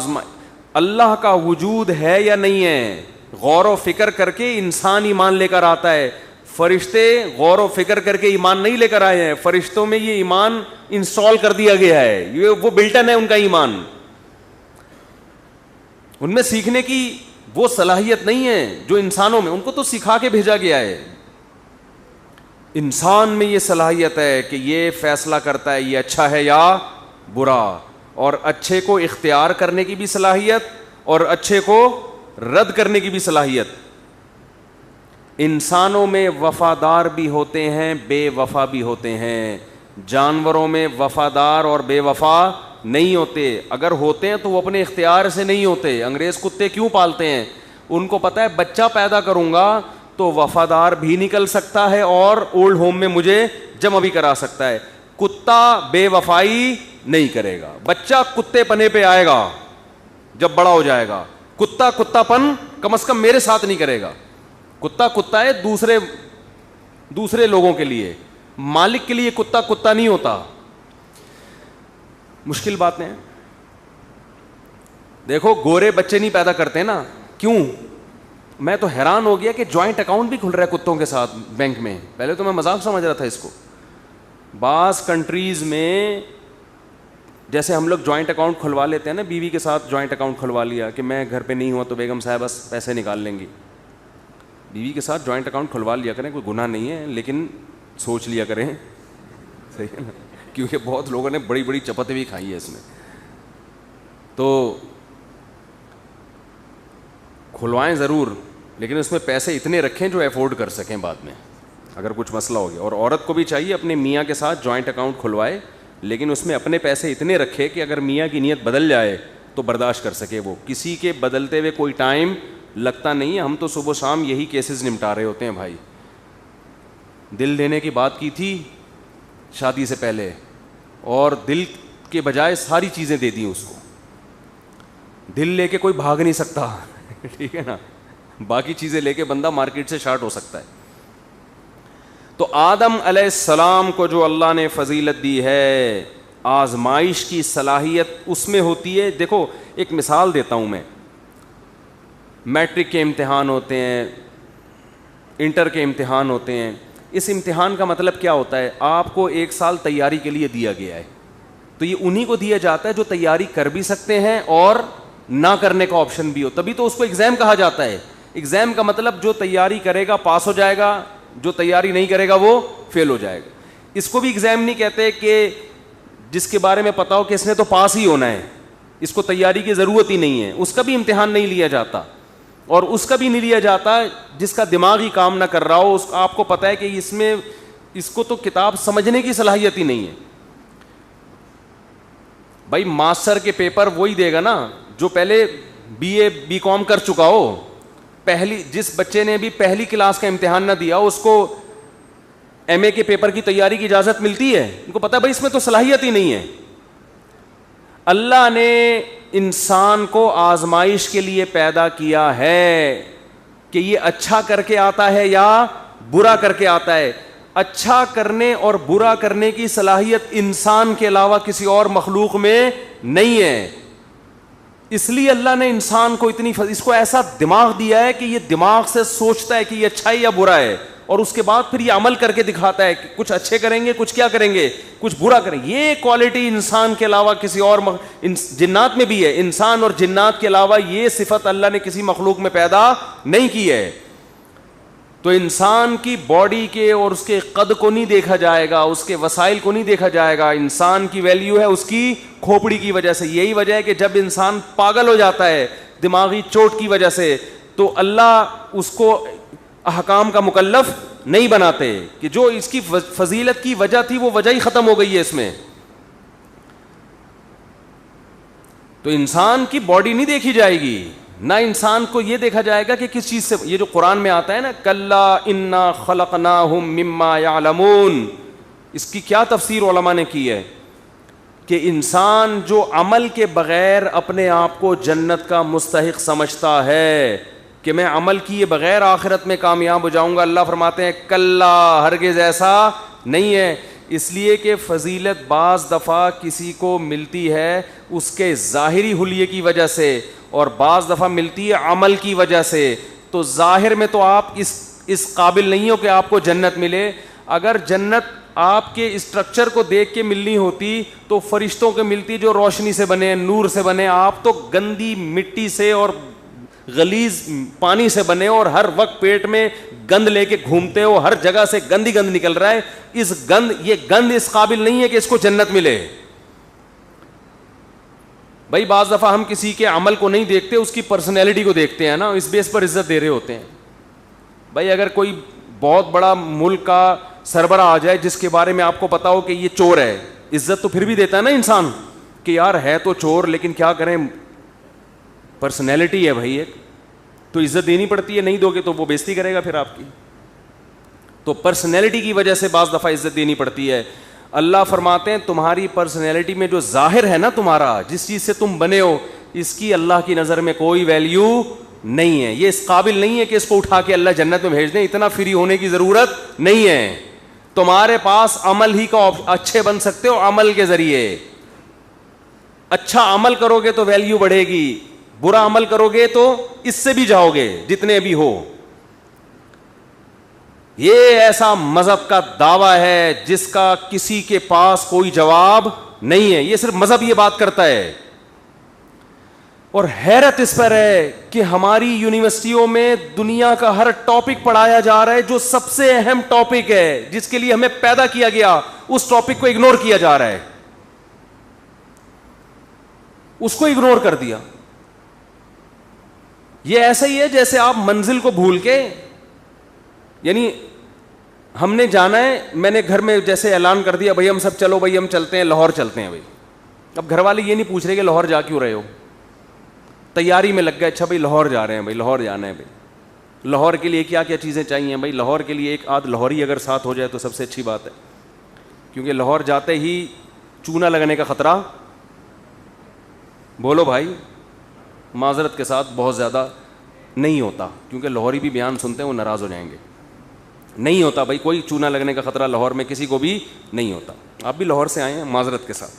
اللہ کا وجود ہے یا نہیں ہے, غور و فکر کر کے انسان ایمان لے کر آتا ہے. فرشتے غور و فکر کر کے ایمان نہیں لے کر آئے ہیں, فرشتوں میں یہ ایمان انسٹال کر دیا گیا ہے, یہ وہ بلٹن ہے ان کا ایمان. ان میں سیکھنے کی وہ صلاحیت نہیں ہے جو انسانوں میں, ان کو تو سکھا کے بھیجا گیا ہے. انسان میں یہ صلاحیت ہے کہ یہ فیصلہ کرتا ہے یہ اچھا ہے یا برا, اور اچھے کو اختیار کرنے کی بھی صلاحیت اور اچھے کو رد کرنے کی بھی صلاحیت. انسانوں میں وفادار بھی ہوتے ہیں, بے وفا بھی ہوتے ہیں. جانوروں میں وفادار اور بے وفا نہیں ہوتے. اگر ہوتے ہیں تو وہ اپنے اختیار سے نہیں ہوتے. انگریز کتے کیوں پالتے ہیں؟ ان کو پتہ ہے بچہ پیدا کروں گا تو وفادار بھی نکل سکتا ہے اور اولڈ ہوم میں مجھے جمع بھی کرا سکتا ہے. کتا بے وفائی نہیں کرے گا. بچہ کتے پنے پہ آئے گا جب بڑا ہو جائے گا. کتا پن کم از کم میرے ساتھ نہیں کرے گا. کتا ہے دوسرے لوگوں کے لیے, مالک کے لیے کتا نہیں ہوتا. مشکل بات ہے. دیکھو گورے بچے نہیں پیدا کرتے نا, کیوں؟ میں تو حیران ہو گیا کہ جوائنٹ اکاؤنٹ بھی کھل رہا ہے کتوں کے ساتھ بینک میں. پہلے تو میں مذاق سمجھ رہا تھا اس کو. بعض کنٹریز میں جیسے ہم لوگ جوائنٹ اکاؤنٹ کھلوا لیتے ہیں نا, بیوی کے ساتھ جوائنٹ اکاؤنٹ کھلوا لیا کہ میں گھر پہ نہیں ہوا تو بیگم صاحب بس پیسے نکال لیں گی. بیوی کے ساتھ جوائنٹ اکاؤنٹ کھلوا لیا کریں, کوئی گناہ نہیں ہے, لیکن سوچ لیا کریں, صحیح ہے نا, کیونکہ بہت لوگوں نے بڑی بڑی چپتیں بھی کھائی ہے اس میں. تو کھلوائیں ضرور, لیکن اس میں پیسے اتنے رکھیں جو افورڈ کر سکیں بعد میں اگر کچھ مسئلہ ہو گیا. اور عورت کو بھی چاہیے اپنے میاں کے ساتھ جوائنٹ اکاؤنٹ کھلوائے, لیکن اس میں اپنے پیسے اتنے رکھے کہ اگر میاں کی نیت بدل جائے تو برداشت کر سکے. وہ کسی کے بدلتے ہوئے کوئی ٹائم لگتا نہیں ہے. ہم تو صبح شام یہی کیسز نمٹا رہے ہوتے ہیں بھائی. دل دینے کی بات کی تھی شادی سے پہلے, اور دل کے بجائے ساری چیزیں دے دی اس کو. دل لے کے کوئی بھاگ نہیں سکتا, ٹھیک ہے نا, باقی چیزیں لے کے بندہ مارکیٹ سے شارٹ ہو سکتا ہے. تو آدم علیہ السلام کو جو اللہ نے فضیلت دی ہے, آزمائش کی صلاحیت اس میں ہوتی ہے. دیکھو ایک مثال دیتا ہوں میں. میٹرک کے امتحان ہوتے ہیں, انٹر کے امتحان ہوتے ہیں. اس امتحان کا مطلب کیا ہوتا ہے؟ آپ کو 1 سال تیاری کے لیے دیا گیا ہے, تو یہ انہی کو دیا جاتا ہے جو تیاری کر بھی سکتے ہیں اور نہ کرنے کا آپشن بھی ہو, تبھی تو اس کو ایگزام کہا جاتا ہے. ایگزام کا مطلب جو تیاری کرے گا پاس ہو جائے گا, جو تیاری نہیں کرے گا وہ فیل ہو جائے گا. اس کو بھی ایگزام نہیں کہتے کہ جس کے بارے میں پتا ہو کہ اس نے تو پاس ہی ہونا ہے, اس کو تیاری کی ضرورت ہی نہیں ہے, اس کا بھی امتحان نہیں لیا جاتا. اور اس کا بھی نہیں لیا جاتا جس کا دماغ ہی کام نہ کر رہا ہو. آپ کو پتا ہے کہ اس کو تو کتاب سمجھنے کی صلاحیت ہی نہیں ہے. بھائی ماسٹر کے پیپر وہی دے گا نا جو پہلے بی کام کر چکا ہو. جس بچے نے بھی پہلی کلاس کا امتحان نہ دیا اس کو ایم اے کے پیپر کی تیاری کی اجازت ملتی ہے؟ ان کو پتا ہے بھائی اس میں تو صلاحیت ہی نہیں ہے. اللہ نے انسان کو آزمائش کے لیے پیدا کیا ہے کہ یہ اچھا کر کے آتا ہے یا برا کر کے آتا ہے. اچھا کرنے اور برا کرنے کی صلاحیت انسان کے علاوہ کسی اور مخلوق میں نہیں ہے. اس لیے اللہ نے انسان کو اس کو ایسا دماغ دیا ہے کہ یہ دماغ سے سوچتا ہے کہ یہ اچھا ہے یا برا ہے, اور اس کے بعد پھر یہ عمل کر کے دکھاتا ہے کہ کچھ اچھے کریں گے, کچھ کیا کریں گے, کچھ برا کریں گے. یہ کوالٹی انسان کے علاوہ کسی اور جنات میں بھی ہے. انسان اور جنات کے علاوہ یہ صفت اللہ نے کسی مخلوق میں پیدا نہیں کی ہے. تو انسان کی باڈی کے اور اس کے قد کو نہیں دیکھا جائے گا, اس کے وسائل کو نہیں دیکھا جائے گا. انسان کی ویلیو ہے اس کی کھوپڑی کی وجہ سے. یہی وجہ ہے کہ جب انسان پاگل ہو جاتا ہے دماغی چوٹ کی وجہ سے, تو اللہ اس کو احکام کا مکلف نہیں بناتے, کہ جو اس کی فضیلت کی وجہ تھی وہ وجہ ہی ختم ہو گئی ہے اس میں. تو انسان کی باڈی نہیں دیکھی جائے گی, نہ انسان کو یہ دیکھا جائے گا کہ کس چیز سے. یہ جو قرآن میں آتا ہے نا کلا انا خلقناہم مما یعلمون, اس کی کیا تفسیر علماء نے کی ہے کہ انسان جو عمل کے بغیر اپنے آپ کو جنت کا مستحق سمجھتا ہے کہ میں عمل کیے بغیر آخرت میں کامیاب ہو جاؤں گا, اللہ فرماتے ہیں کلا, ہرگز ایسا نہیں ہے. اس لیے کہ فضیلت بعض دفعہ کسی کو ملتی ہے اس کے ظاہری حلیے کی وجہ سے, اور بعض دفعہ ملتی ہے عمل کی وجہ سے. تو ظاہر میں تو آپ اس قابل نہیں ہو کہ آپ کو جنت ملے. اگر جنت آپ کے اسٹرکچر کو دیکھ کے ملنی ہوتی تو فرشتوں کو ملتی جو روشنی سے بنے, نور سے بنے. آپ تو گندی مٹی سے اور غلیظ پانی سے بنے, اور ہر وقت پیٹ میں گند لے کے گھومتے ہو, ہر جگہ سے گند نکل رہا ہے. یہ گند اس قابل نہیں ہے کہ اس کو جنت ملے. بھائی بعض دفعہ ہم کسی کے عمل کو نہیں دیکھتے, اس کی پرسنالٹی کو دیکھتے ہیں نا, اس بیس پر عزت دے رہے ہوتے ہیں. بھائی اگر کوئی بہت بڑا ملک کا سربراہ آ جائے جس کے بارے میں آپ کو پتا ہو کہ یہ چور ہے, عزت تو پھر بھی دیتا ہے نا انسان کہ یار ہے تو چور لیکن کیا کریں, پرسنالٹی ہے بھائی ایک, تو عزت دینی پڑتی ہے. نہیں دو گے تو وہ بےزتی کرے گا پھر آپ کی. تو پرسنالٹی کی وجہ سے بعض دفعہ عزت دینی پڑتی ہے. اللہ فرماتے ہیں تمہاری پرسنالٹی میں جو ظاہر ہے نا تمہارا, جس چیز سے تم بنے ہو, اس کی اللہ کی نظر میں کوئی ویلیو نہیں ہے. یہ اس قابل نہیں ہے کہ اس کو اٹھا کے اللہ جنت میں بھیج دیں, اتنا فری ہونے کی ضرورت نہیں ہے. تمہارے پاس عمل ہی کا اچھے بن سکتے ہو, عمل کے ذریعے. اچھا عمل کرو گے تو ویلیو بڑھے گی, برا عمل کرو گے تو اس سے بھی جاؤ گے جتنے بھی ہو. یہ ایسا مذہب کا دعویٰ ہے جس کا کسی کے پاس کوئی جواب نہیں ہے. یہ صرف مذہب یہ بات کرتا ہے. اور حیرت اس پر ہے کہ ہماری یونیورسٹیوں میں دنیا کا ہر ٹاپک پڑھایا جا رہا ہے جو سب سے اہم ٹاپک ہے, جس کے لیے ہمیں پیدا کیا گیا, اس ٹاپک کو اگنور کیا جا رہا ہے. اس کو اگنور کر دیا. یہ ایسا ہی ہے جیسے آپ منزل کو بھول کے, یعنی ہم نے جانا ہے, میں نے گھر میں جیسے اعلان کر دیا بھائی ہم سب چلو بھائی ہم چلتے ہیں لاہور چلتے ہیں بھائی. اب گھر والے یہ نہیں پوچھ رہے کہ لاہور جا کیوں رہے ہو, تیاری میں لگ گئے, اچھا بھائی لاہور جا رہے ہیں, بھائی لاہور جانا ہے, بھائی لاہور کے لیے کیا کیا چیزیں چاہیے. بھائی لاہور کے لیے ایک آدھ لاہوری اگر ساتھ ہو جائے تو سب سے اچھی بات ہے, کیونکہ لاہور جاتے ہی چونا لگنے کا خطرہ, بولو بھائی معذرت کے ساتھ, بہت زیادہ نہیں ہوتا, کیونکہ لاہوری بھی بیان سنتے ہیں وہ ناراض ہو جائیں گے. نہیں ہوتا بھائی, کوئی چونا لگنے کا خطرہ لاہور میں کسی کو بھی نہیں ہوتا. آپ بھی لاہور سے آئے ہیں, معذرت کے ساتھ,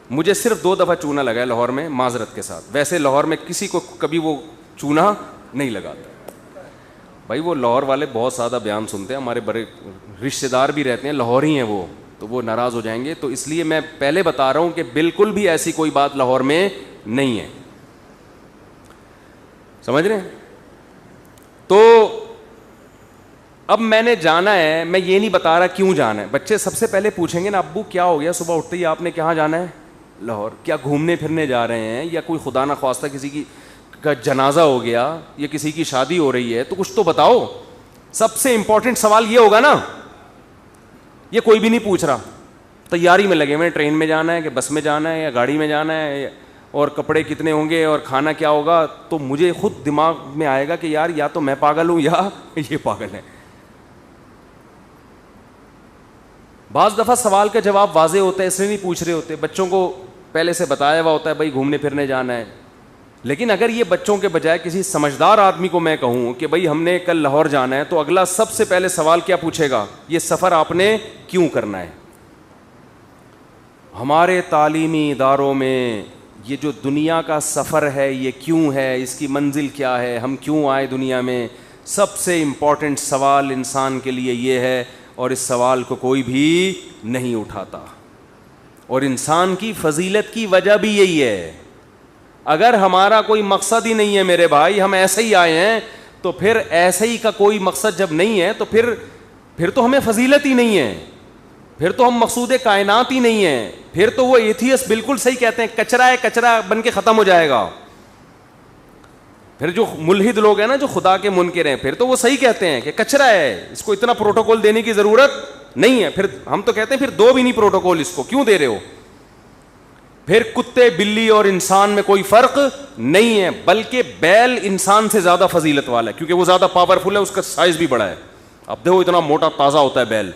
مجھے صرف 2 دفعہ چونا لگا ہے لاہور میں, معذرت کے ساتھ. ویسے لاہور میں کسی کو کبھی وہ چونا نہیں لگاتا. بھائی وہ لاہور والے بہت زیادہ بیان سنتے ہیں, ہمارے بڑے رشتے دار بھی رہتے ہیں لاہور ہی ہیں وہ, تو وہ ناراض ہو جائیں گے. تو اس لیے میں پہلے بتا رہا ہوں کہ بالکل بھی ایسی کوئی بات لاہور میں نہیں ہے, سمجھ رہے ہیں. تو اب میں نے جانا ہے, میں یہ نہیں بتا رہا کیوں جانا ہے. بچے سب سے پہلے پوچھیں گے نا ابو کیا ہو گیا, صبح اٹھتے ہی آپ نے کہاں جانا ہے, لاہور. کیا گھومنے پھرنے جا رہے ہیں, یا کوئی خدا نہ خواستہ کسی کی کا جنازہ ہو گیا, یا کسی کی شادی ہو رہی ہے, تو کچھ تو بتاؤ. سب سے امپورٹنٹ سوال یہ ہوگا نا. یہ کوئی بھی نہیں پوچھ رہا, تیاری میں لگے ہوئے, ٹرین میں جانا ہے کہ بس میں جانا ہے یا گاڑی میں جانا ہے, اور کپڑے کتنے ہوں گے اور کھانا کیا ہوگا. تو مجھے خود دماغ میں آئے گا کہ یار یا تو میں پاگل ہوں یا یہ پاگل ہے. بعض دفعہ سوال کا جواب واضح ہوتا ہے, اس لیے نہیں پوچھ رہے ہوتے. بچوں کو پہلے سے بتایا ہوا ہوتا ہے بھائی گھومنے پھرنے جانا ہے. لیکن اگر یہ بچوں کے بجائے کسی سمجھدار آدمی کو میں کہوں کہ بھائی ہم نے کل لاہور جانا ہے, تو اگلا سب سے پہلے سوال کیا پوچھے گا, یہ سفر آپ نے کیوں کرنا ہے. ہمارے تعلیمی اداروں میں یہ جو دنیا کا سفر ہے یہ کیوں ہے, اس کی منزل کیا ہے, ہم کیوں آئے دنیا میں, سب سے امپورٹنٹ سوال انسان کے لیے یہ ہے. اور اس سوال کو کوئی بھی نہیں اٹھاتا. اور انسان کی فضیلت کی وجہ بھی یہی ہے. اگر ہمارا کوئی مقصد ہی نہیں ہے میرے بھائی, ہم ایسے ہی آئے ہیں, تو پھر ایسے ہی کا کوئی مقصد جب نہیں ہے تو پھر تو ہمیں فضیلت ہی نہیں ہے, پھر تو ہم مقصود کائنات ہی نہیں ہیں. پھر تو وہ ایتھیسٹ بالکل صحیح کہتے ہیں, کچرا ہے, کچرا بن کے ختم ہو جائے گا. پھر جو ملحد لوگ ہیں نا, جو خدا کے منکر ہیں, پھر تو وہ صحیح کہتے ہیں کہ کچرا ہے, اس کو اتنا پروٹوکول دینے کی ضرورت نہیں ہے. پھر ہم تو کہتے ہیں پھر دو بھی نہیں پروٹوکول, اس کو کیوں دے رہے ہو. پھر کتے بلی اور انسان میں کوئی فرق نہیں ہے, بلکہ بیل انسان سے زیادہ فضیلت والا ہے, کیونکہ وہ زیادہ پاورفل ہے, اس کا سائز بھی بڑا ہے. اب دیکھو اتنا موٹا تازہ ہوتا ہے بیل.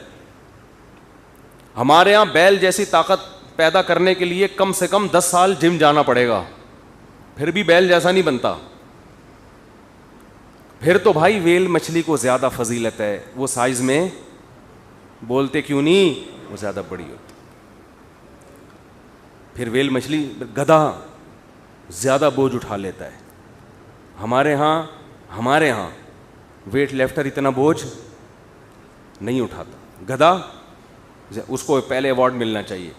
ہمارے ہاں بیل جیسی طاقت پیدا کرنے کے لیے کم سے کم 10 سال جم جانا پڑے گا, پھر بھی بیل جیسا نہیں بنتا. پھر تو بھائی ویل مچھلی کو زیادہ فضیلت ہے, وہ سائز میں بولتے کیوں نہیں, وہ زیادہ بڑی ہوتی. پھر ویل مچھلی, گدھا زیادہ بوجھ اٹھا لیتا ہے. ہمارے ہاں ویٹ لفٹر اتنا بوجھ نہیں اٹھاتا. گدھا اس کو پہلے ایوارڈ ملنا چاہیے,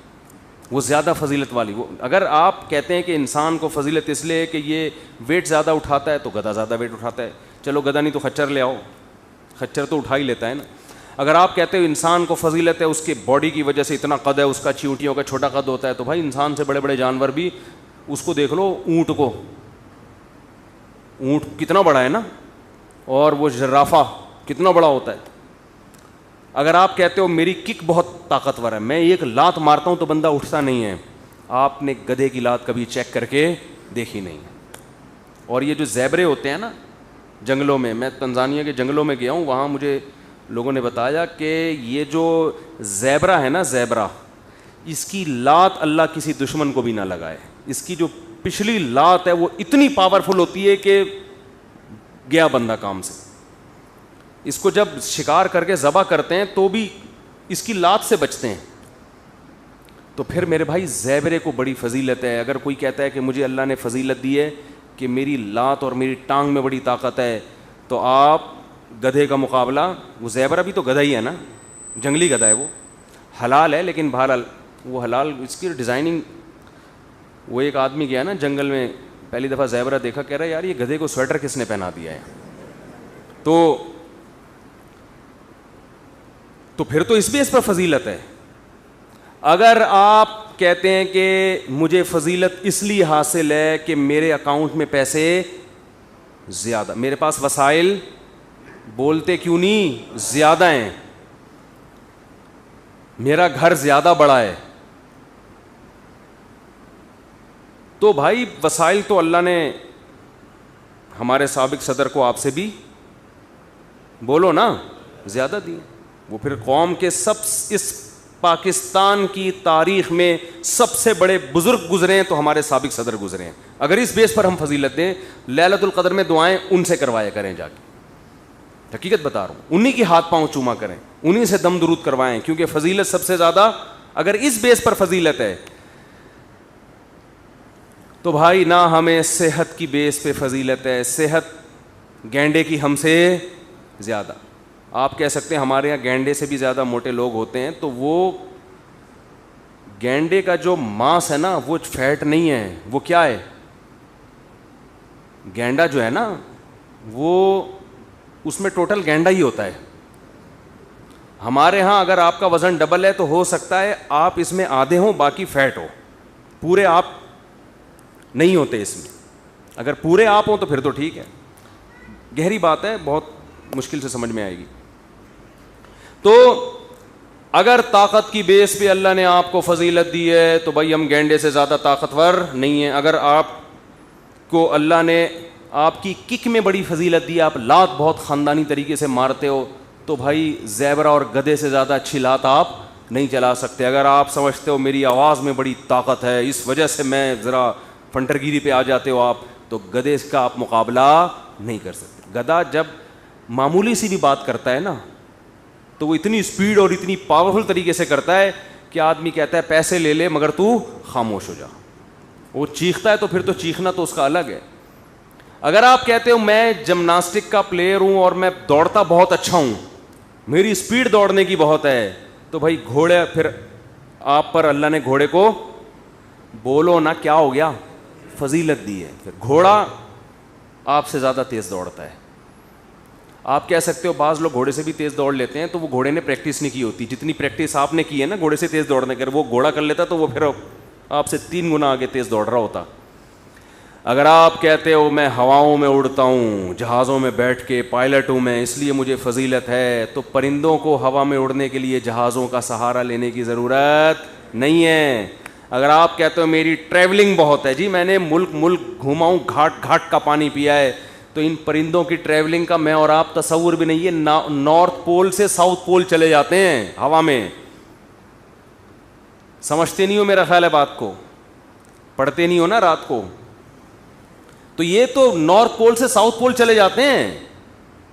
وہ زیادہ فضیلت والی. وہ اگر آپ کہتے ہیں کہ انسان کو فضیلت اس لیے کہ یہ ویٹ زیادہ اٹھاتا ہے, تو گدھا زیادہ ویٹ اٹھاتا ہے. چلو گدھا نہیں تو خچر لے آؤ, خچر تو اٹھا ہی لیتا ہے نا. اگر آپ کہتے ہو انسان کو فضیلت ہے اس کے باڈی کی وجہ سے اتنا قد ہے اس کا, چیونٹیوں کا چھوٹا قد ہوتا ہے, تو بھائی انسان سے بڑے بڑے جانور بھی اس کو دیکھ لو اونٹ کو, اونٹ کتنا بڑا ہے نا, اور وہ ژرافہ کتنا بڑا ہوتا ہے. اگر آپ کہتے ہو میری کک بہت طاقتور ہے, میں ایک لات مارتا ہوں تو بندہ اٹھتا نہیں ہے, آپ نے گدھے کی لات کبھی چیک کر کے دیکھی نہیں. اور یہ جو زیبرے ہوتے ہیں نا جنگلوں میں تنزانیہ کے جنگلوں میں گیا ہوں, وہاں مجھے لوگوں نے بتایا کہ یہ جو زیبرا ہے نا, زیبرا, اس کی لات اللہ کسی دشمن کو بھی نہ لگائے. اس کی جو پچھلی لات ہے وہ اتنی پاورفل ہوتی ہے کہ گیا بندہ کام سے. اس کو جب شکار کر کے ذبح کرتے ہیں تو بھی اس کی لات سے بچتے ہیں. تو پھر میرے بھائی زیبرے کو بڑی فضیلت ہے. اگر کوئی کہتا ہے کہ مجھے اللہ نے فضیلت دی ہے کہ میری لات اور میری ٹانگ میں بڑی طاقت ہے, تو آپ گدھے کا مقابلہ, وہ زیبرا بھی تو گدھا ہی ہے نا, جنگلی گدھا ہے, وہ حلال ہے لیکن بہرحال وہ حلال اس کی ڈیزائننگ. وہ ایک آدمی گیا نا جنگل میں, پہلی دفعہ زیبرا دیکھا, کہہ رہا ہے یار یہ گدھے کو سویٹر کس نے پہنا دیا ہے. تو پھر تو اس بیس پر فضیلت ہے. اگر آپ کہتے ہیں کہ مجھے فضیلت اس لیے حاصل ہے کہ میرے اکاؤنٹ میں پیسے زیادہ, میرے پاس وسائل بولتے کیوں نہیں زیادہ ہیں, میرا گھر زیادہ بڑا ہے, تو بھائی وسائل تو اللہ نے ہمارے سابق صدر کو آپ سے بھی بولو نا زیادہ دی. وہ پھر قوم کے اس پاکستان کی تاریخ میں سب سے بڑے بزرگ گزرے ہیں تو ہمارے سابق صدر گزرے ہیں. اگر اس بیس پر ہم فضیلت دیں, لیلۃ القدر میں دعائیں ان سے کروایا کریں جا کے, حقیقت بتا رہا ہوں, انہی کی ہاتھ پاؤں چوما کریں, انہی سے دم درود کروائیں, کیونکہ فضیلت سب سے زیادہ اگر اس بیس پر فضیلت ہے تو بھائی نہ ہمیں صحت کی بیس پہ فضیلت ہے. صحت گینڈے کی ہم سے زیادہ. آپ کہہ سکتے ہیں ہمارے یہاں گینڈے سے بھی زیادہ موٹے لوگ ہوتے ہیں, تو وہ گینڈے کا جو ماس ہے نا وہ فیٹ نہیں ہے, وہ کیا ہے, گینڈا جو ہے نا وہ اس میں ٹوٹل گینڈا ہی ہوتا ہے. ہمارے ہاں اگر آپ کا وزن ڈبل ہے تو ہو سکتا ہے آپ اس میں آدھے ہوں باقی فیٹ ہو, پورے آپ نہیں ہوتے اس میں. اگر پورے آپ ہوں تو پھر تو ٹھیک ہے. گہری بات ہے, بہت مشکل سے سمجھ میں آئے گی. تو اگر طاقت کی بیس پہ اللہ نے آپ کو فضیلت دی ہے تو بھائی ہم گینڈے سے زیادہ طاقتور نہیں ہیں. اگر آپ کو اللہ نے آپ کی کک میں بڑی فضیلت دی, آپ لات بہت خاندانی طریقے سے مارتے ہو, تو بھائی زیبرا اور گدھے سے زیادہ اچھی لات آپ نہیں چلا سکتے. اگر آپ سمجھتے ہو میری آواز میں بڑی طاقت ہے اس وجہ سے میں ذرا فنٹر گیری پہ آ جاتے ہو آپ, تو گدھے کا آپ مقابلہ نہیں کر سکتے. گدھا جب معمولی سی بھی بات کرتا ہے نا تو وہ اتنی اسپیڈ اور اتنی پاورفل طریقے سے کرتا ہے کہ آدمی کہتا ہے پیسے لے لے مگر تو خاموش ہو جا. وہ چیختا ہے تو پھر تو چیخنا تو اس کا الگ ہے. اگر آپ کہتے ہو میں جمناسٹک کا پلیئر ہوں اور میں دوڑتا بہت اچھا ہوں, میری اسپیڈ دوڑنے کی بہت ہے, تو بھائی گھوڑے, پھر آپ پر اللہ نے گھوڑے کو بولو نا کیا ہو گیا, فضیلت دی ہے. پھر گھوڑا آپ سے زیادہ تیز دوڑتا ہے. آپ کہہ سکتے ہو بعض لوگ گھوڑے سے بھی تیز دوڑ لیتے ہیں, تو وہ گھوڑے نے پریکٹس نہیں کی ہوتی. جتنی پریکٹس آپ نے کی ہے نا گھوڑے سے تیز دوڑنے کر, وہ گھوڑا کر لیتا تو وہ پھر آپ سے 3 گنا آگے تیز دوڑ رہا ہوتا. اگر آپ کہتے ہو میں ہواؤں میں اڑتا ہوں, جہازوں میں بیٹھ کے پائلٹ ہوں میں, اس لیے مجھے فضیلت ہے, تو پرندوں کو ہوا میں اڑنے کے لیے جہازوں کا سہارا لینے کی ضرورت نہیں ہے. اگر آپ کہتے ہو میری ٹریولنگ بہت ہے, جی میں نے ملک گھوما ہوں, گھاٹ گھاٹ کا پانی پیا ہے, تو ان پرندوں کی ٹریولنگ کا میں اور آپ تصور بھی نہیں ہے. نارتھ پول سے ساؤتھ پول چلے جاتے ہیں ہوا میں. سمجھتے نہیں ہو میرا خیال ہے بات کو, پڑھتے نہیں ہو نا رات کو. تو یہ تو نارتھ پول سے ساؤتھ پول چلے جاتے ہیں,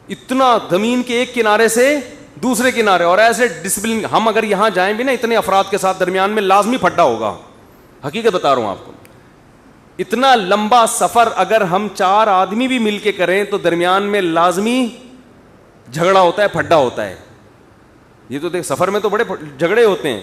اتنا زمین کے ایک کنارے سے دوسرے کنارے. اور ایسے ڈسپلن, ہم اگر یہاں جائیں بھی نا اتنے افراد کے ساتھ, درمیان میں لازمی پھڈا ہوگا. حقیقت بتا رہا ہوں آپ کو, اتنا لمبا سفر اگر ہم 4 آدمی بھی مل کے کریں تو درمیان میں لازمی جھگڑا ہوتا ہے, پھڈا ہوتا ہے. یہ تو دیکھ سفر میں تو بڑے جھگڑے ہوتے ہیں,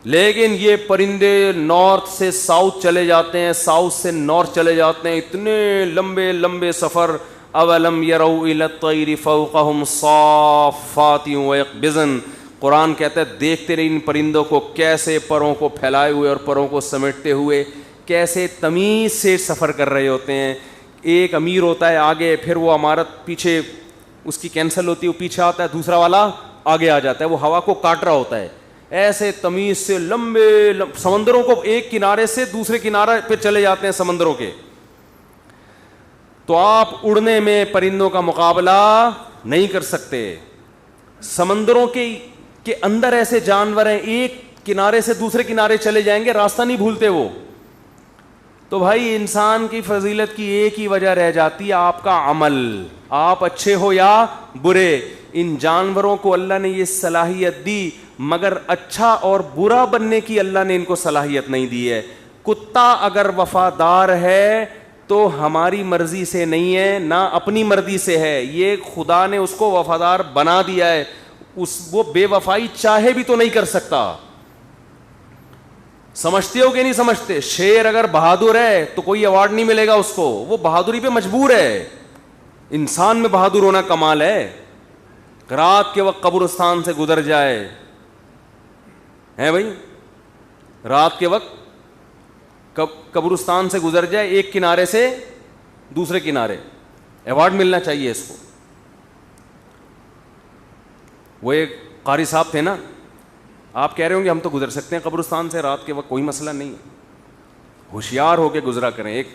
لیکن یہ پرندے نارتھ سے ساؤتھ چلے جاتے ہیں, ساؤتھ سے نارتھ چلے جاتے ہیں, اتنے لمبے لمبے سفر. اولم یروا الی الطیر فوقہم صافات ویقبضن, قرآن کہتا ہے دیکھتے رہے ان پرندوں کو کیسے پروں کو پھیلائے ہوئے اور پروں کو سمیٹتے ہوئے کیسے تمیز سے سفر کر رہے ہوتے ہیں. ایک امیر ہوتا ہے آگے, پھر وہ عمارت پیچھے اس کی کینسل ہوتی ہے, وہ پیچھے آتا ہے, دوسرا والا آگے آ جاتا ہے, وہ ہوا کو کاٹ رہا ہوتا ہے. ایسے تمیز سے لمبے سمندروں کو ایک کنارے سے دوسرے کنارے پہ چلے جاتے ہیں سمندروں کے. تو آپ اڑنے میں پرندوں کا مقابلہ نہیں کر سکتے. سمندروں کے اندر ایسے جانور ہیں, ایک کنارے سے دوسرے کنارے چلے جائیں گے, راستہ نہیں بھولتے وہ. تو بھائی انسان کی فضیلت کی ایک ہی وجہ رہ جاتی ہے, آپ کا عمل. آپ اچھے ہو یا برے, ان جانوروں کو اللہ نے یہ صلاحیت دی, مگر اچھا اور برا بننے کی اللہ نے ان کو صلاحیت نہیں دی ہے. کتا اگر وفادار ہے تو ہماری مرضی سے نہیں ہے, نہ اپنی مرضی سے ہے, یہ خدا نے اس کو وفادار بنا دیا ہے. وہ بے وفائی چاہے بھی تو نہیں کر سکتا. سمجھتے ہو کہ نہیں سمجھتے؟ شیر اگر بہادر ہے تو کوئی ایوارڈ نہیں ملے گا اس کو, وہ بہادری پہ مجبور ہے. انسان میں بہادر ہونا کمال ہے. رات کے وقت قبرستان سے گزر جائے ہے بھائی, رات کے وقت قبرستان سے گزر جائے ایک کنارے سے دوسرے کنارے, ایوارڈ ملنا چاہیے اس کو. وہ ایک قاری صاحب تھے نا, آپ کہہ رہے ہوں گے ہم تو گزر سکتے ہیں قبرستان سے رات کے وقت, کوئی مسئلہ نہیں ہے, ہوشیار ہو کے گزرا کریں. ایک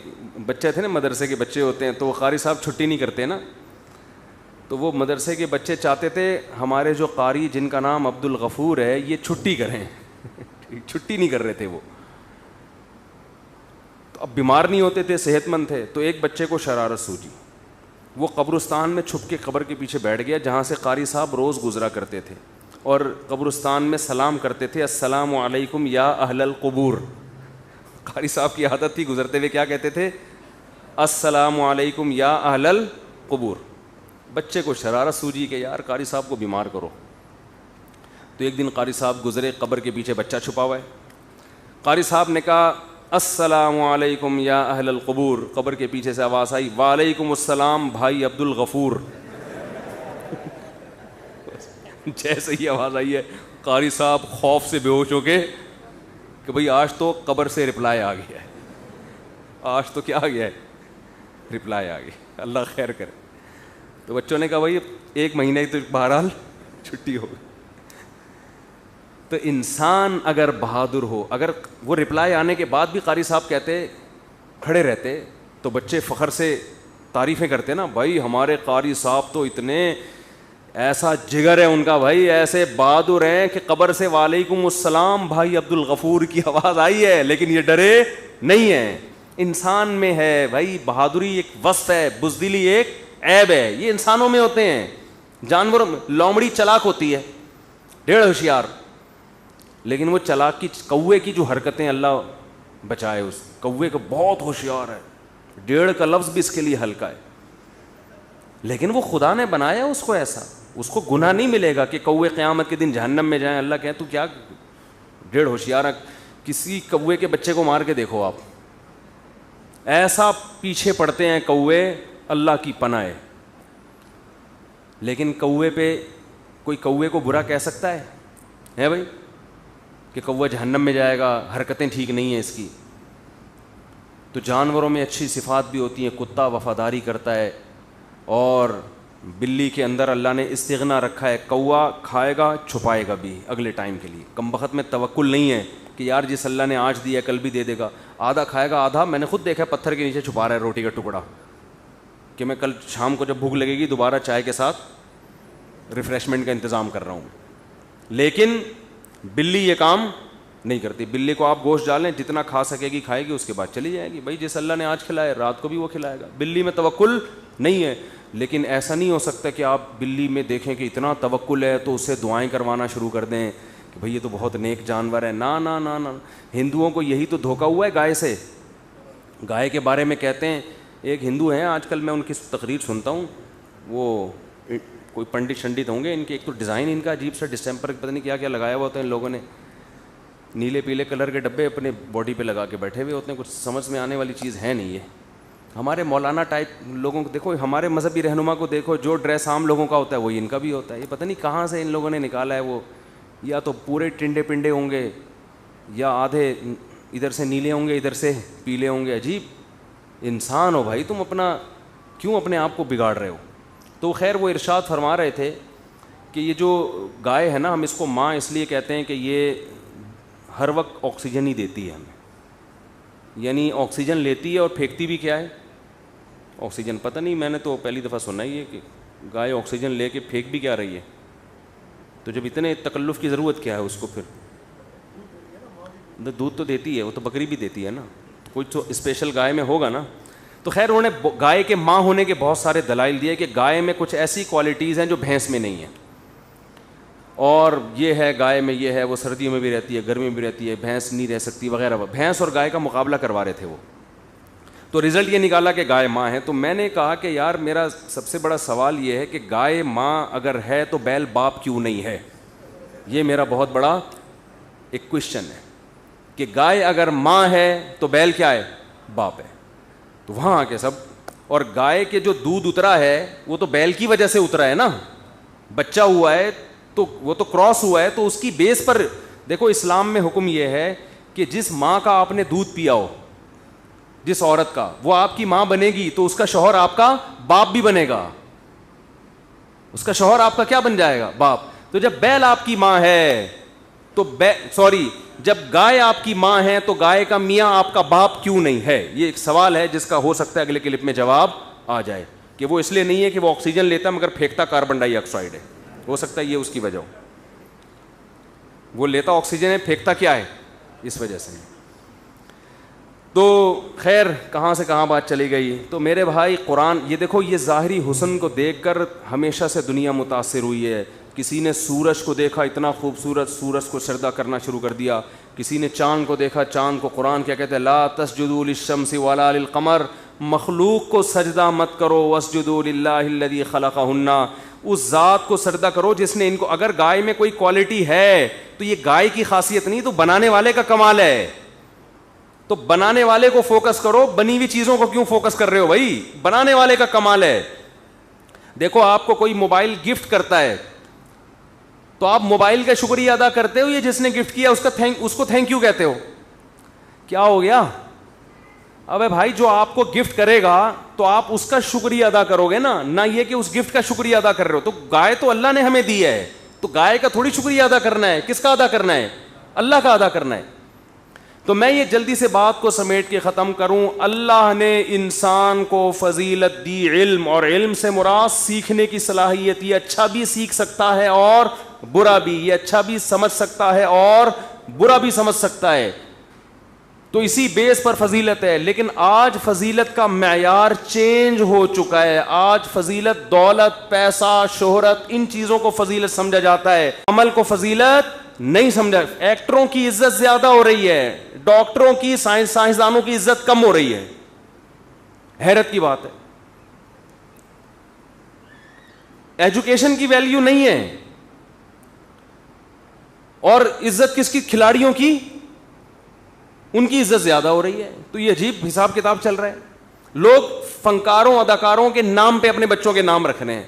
بچے تھے نا, مدرسے کے بچے ہوتے ہیں, تو وہ قاری صاحب چھٹی نہیں کرتے نا, تو وہ مدرسے کے بچے چاہتے تھے ہمارے جو قاری جن کا نام عبد الغفور ہے یہ چھٹی کریں. چھٹی نہیں کر رہے تھے وہ, تو اب بیمار نہیں ہوتے تھے, صحت مند تھے. تو ایک بچے کو شرارت سوجی, وہ قبرستان میں چھپ کے قبر کے پیچھے بیٹھ گیا جہاں سے قاری صاحب روز گزرا کرتے تھے, اور قبرستان میں سلام کرتے تھے, السلام علیکم یا اہل القبور. قاری صاحب کی عادت تھی گزرتے ہوئے کیا کہتے تھے, السلام علیکم یا اہل القبور. بچے کو شرارت سوجی کہ یار قاری صاحب کو بیمار کرو. تو ایک دن قاری صاحب گزرے, قبر کے پیچھے بچہ چھپا ہوا ہے. قاری صاحب نے کہا السلام علیکم یا اہل القبور. قبر کے پیچھے سے آواز آئی, وعلیکم السلام بھائی عبد الغفور. جیسے ہی آواز آئی ہے, قاری صاحب خوف سے بے ہوش ہو کے کہ بھئی آج تو قبر سے رپلائی آ گیا ہے, آج تو کیا آ گیا ہے, رپلائی آ گئی, اللہ خیر کرے. تو بچوں نے کہا بھائی ایک مہینہ ہی تو بہرحال چھٹی ہو گئی. تو انسان اگر بہادر ہو, اگر وہ رپلائی آنے کے بعد بھی قاری صاحب کہتے کھڑے رہتے, تو بچے فخر سے تعریفیں کرتے نا, بھائی ہمارے قاری صاحب تو اتنے, ایسا جگر ہے ان کا بھائی, ایسے بہادر ہیں کہ قبر سے وعلیکم السلام بھائی عبد الغفور کی آواز آئی ہے لیکن یہ ڈرے نہیں ہیں. انسان میں ہے بھائی بہادری, ایک وصف ہے, بزدلی ایک عیب ہے, یہ انسانوں میں ہوتے ہیں. جانوروں میں لومڑی چلاک ہوتی ہے, ڈیڑھ ہوشیار, لیکن وہ چلاک کی کوے کی جو حرکتیں, اللہ بچائے, اس کوے کو بہت ہوشیار ہے, ڈیڑھ کا لفظ بھی اس کے لیے ہلکا ہے, لیکن وہ خدا نے بنایا اس کو ایسا, اس کو گناہ نہیں ملے گا کہ کوے قیامت کے دن جہنم میں جائیں. اللہ کہے تو کیا ڈیڑھ ہوشیار ہے, کسی کوے کے بچے کو مار کے دیکھو آپ, ایسا پیچھے پڑتے ہیں کوے, اللہ کی پناہ ہے. لیکن کوے پہ کوئی کوے کو برا کہہ سکتا ہے بھائی کہ کوہ جہنم میں جائے گا, حرکتیں ٹھیک نہیں ہیں اس کی. تو جانوروں میں اچھی صفات بھی ہوتی ہیں, کتا وفاداری کرتا ہے, اور بلی کے اندر اللہ نے استغنا رکھا ہے, کوا کھائے گا چھپائے گا بھی اگلے ٹائم کے لیے. کم بخت میں توکل نہیں ہے کہ یار جس اللہ نے آج دیا کل بھی دے دے گا. آدھا کھائے گا, آدھا میں نے خود دیکھا پتھر کے نیچے چھپا رہا ہے روٹی کا ٹکڑا, کہ میں کل شام کو جب بھوک لگے گی دوبارہ چائے کے ساتھ ریفریشمنٹ کا انتظام کر رہا ہوں. لیکن بلی یہ کام نہیں کرتی. بلی کو آپ گوشت ڈالیں, جتنا کھا سکے گی کھائے گی, اس کے بعد چلی جائے گی. بھائی جس اللہ نے آج کھلائے رات کو بھی وہ کھلائے گا. بلی میں توکل نہیں ہے. لیکن ایسا نہیں ہو سکتا کہ آپ بلی میں دیکھیں کہ اتنا توکل ہے تو اس سے دعائیں کروانا شروع کر دیں کہ بھئی یہ تو بہت نیک جانور ہے. نا نا نا نا, ہندوؤں کو یہی تو دھوکا ہوا ہے گائے سے. گائے کے بارے میں کہتے ہیں, ایک ہندو ہیں آج کل میں ان کی تقریر سنتا ہوں, وہ کوئی پنڈت شنڈت ہوں گے, ان کے ایک تو ڈیزائن ان کا عجیب سا ڈسٹمپر پتہ نہیں کیا کیا لگایا ہوا ہوتا ہے ان لوگوں نے, نیلے پیلے کلر کے ڈبے اپنے باڈی پہ لگا کے بیٹھے ہوئے ہوتے ہیں. کچھ سمجھ میں آنے والی چیز ہے نہیں. یہ ہمارے مولانا ٹائپ لوگوں کو دیکھو, ہمارے مذہبی رہنما کو دیکھو, جو ڈریس عام لوگوں کا ہوتا ہے وہی ان کا بھی ہوتا ہے. یہ پتہ نہیں کہاں سے ان لوگوں نے نکالا ہے. وہ یا تو پورے ٹنڈے پنڈے ہوں گے یا آدھے ادھر سے نیلے ہوں گے ادھر سے پیلے ہوں گے. عجیب انسان ہو بھائی تم, اپنا کیوں اپنے آپ کو بگاڑ رہے ہو. تو خیر وہ ارشاد فرما رہے تھے کہ یہ جو گائے ہے نا, ہم اس کو ماں اس لیے کہتے ہیں کہ یہ ہر وقت آکسیجن ہی دیتی ہے ہمیں, یعنی آکسیجن لیتی ہے اور پھینکتی بھی کیا ہے آکسیجن. پتہ نہیں, میں نے تو پہلی دفعہ سنا ہی ہے کہ گائے آکسیجن لے کے پھینک بھی کیا رہی ہے. تو جب اتنے تکلف کی ضرورت کیا ہے اس کو, پھر دودھ تو دیتی ہے, وہ تو بکری بھی دیتی ہے نا, کچھ تو اسپیشل گائے میں ہوگا نا. تو خیر انہوں نے گائے کے ماں ہونے کے بہت سارے دلائل دیے کہ گائے میں کچھ ایسی کوالٹیز ہیں جو بھینس میں نہیں ہیں, اور یہ ہے گائے میں یہ ہے, وہ سردیوں میں بھی رہتی ہے گرمی میں بھی رہتی ہے, بھینس نہیں رہ سکتی وغیرہ. بھینس اور گائے کا مقابلہ کروا رہے تھے وہ, تو رزلٹ یہ نکالا کہ گائے ماں ہے. تو میں نے کہا کہ یار میرا سب سے بڑا سوال یہ ہے کہ گائے ماں اگر ہے تو بیل باپ کیوں نہیں ہے. یہ میرا بہت بڑا ایک کوشچن ہے کہ گائے اگر ماں ہے تو بیل کیا ہے, باپ ہے. تو وہاں آ کے سب, اور گائے کے جو دودھ اترا ہے وہ تو بیل کی وجہ سے اترا ہے نا, بچہ ہوا ہے تو وہ تو کراس ہوا ہے, تو اس کی بیس پر دیکھو اسلام میں حکم یہ ہے کہ جس ماں کا آپ نے دودھ پیا ہو, جس عورت کا, وہ آپ کی ماں بنے گی تو اس کا شوہر آپ کا باپ بھی بنے گا, اس کا شوہر آپ کا کیا بن جائے گا, باپ. تو جب بیل آپ کی ماں ہے تو جب گائے آپ کی ماں ہے تو گائے کا میاں آپ کا باپ کیوں نہیں ہے. یہ ایک سوال ہے جس کا ہو سکتا ہے اگلے کلپ میں جواب آ جائے, کہ وہ اس لیے نہیں ہے کہ وہ آکسیجن لیتا ہے مگر پھینکتا کاربن ڈائی آکسائڈ ہے. ہو سکتا ہے یہ اس کی وجہ ہو, وہ لیتا آکسیجن ہے پھینکتا کیا ہے, اس وجہ سے. تو خیر کہاں سے کہاں بات چلی گئی. تو میرے بھائی قرآن, یہ دیکھو یہ ظاہری حسن کو دیکھ کر ہمیشہ سے دنیا متاثر ہوئی ہے. کسی نے سورج کو دیکھا اتنا خوبصورت, سورج کو سجدہ کرنا شروع کر دیا. کسی نے چاند کو دیکھا, چاند کو قرآن کیا کہتے ہیں, لا تسجدوا للشمس ولا للقمر, مخلوق کو سجدہ مت کرو, واسجدوا للہ الذی خلقہن, اس ذات کو سجدہ کرو جس نے ان کو. اگر گائے میں کوئی کوالٹی ہے تو یہ گائے کی خاصیت نہیں, تو بنانے والے کا کمال ہے. تو بنانے والے کو فوکس کرو, بنی ہوئی چیزوں کو کیوں فوکس کر رہے ہو بھائی, بنانے والے کا کمال ہے. دیکھو آپ کو کوئی موبائل گفٹ کرتا ہے تو آپ موبائل کا شکریہ ادا کرتے ہو, یہ جس نے گفٹ کیا اس کو تھینک یو کہتے ہو. کیا ہو گیا ابے بھائی, جو آپ کو گفٹ کرے گا تو آپ اس کا شکریہ ادا کرو گے نا, نہ یہ کہ اس گفٹ کا شکریہ ادا کر رہے ہو. تو گائے تو اللہ نے ہمیں دی ہے, تو گائے کا تھوڑی شکریہ ادا کرنا ہے, کس کا ادا کرنا ہے, اللہ کا ادا کرنا ہے. تو میں یہ جلدی سے بات کو سمیٹ کے ختم کروں. اللہ نے انسان کو فضیلت دی علم, اور علم سے مراد سیکھنے کی صلاحیت. یہ اچھا بھی سیکھ سکتا ہے اور برا بھی, یہ اچھا بھی سمجھ سکتا ہے اور برا بھی سمجھ سکتا ہے. تو اسی بیس پر فضیلت ہے. لیکن آج فضیلت کا معیار چینج ہو چکا ہے. آج فضیلت دولت, پیسہ, شہرت, ان چیزوں کو فضیلت سمجھا جاتا ہے, عمل کو فضیلت نہیں سمجھا. ایکٹروں کی عزت زیادہ ہو رہی ہے, ڈاکٹروں کی, سائنسدانوں کی عزت کم ہو رہی ہے. حیرت کی بات ہے. ایجوکیشن کی ویلیو نہیں ہے, اور عزت کس کی, کھلاڑیوں کی, ان کی عزت زیادہ ہو رہی ہے. تو یہ عجیب حساب کتاب چل رہا ہے. لوگ فنکاروں اداکاروں کے نام پہ اپنے بچوں کے نام رکھنے ہیں.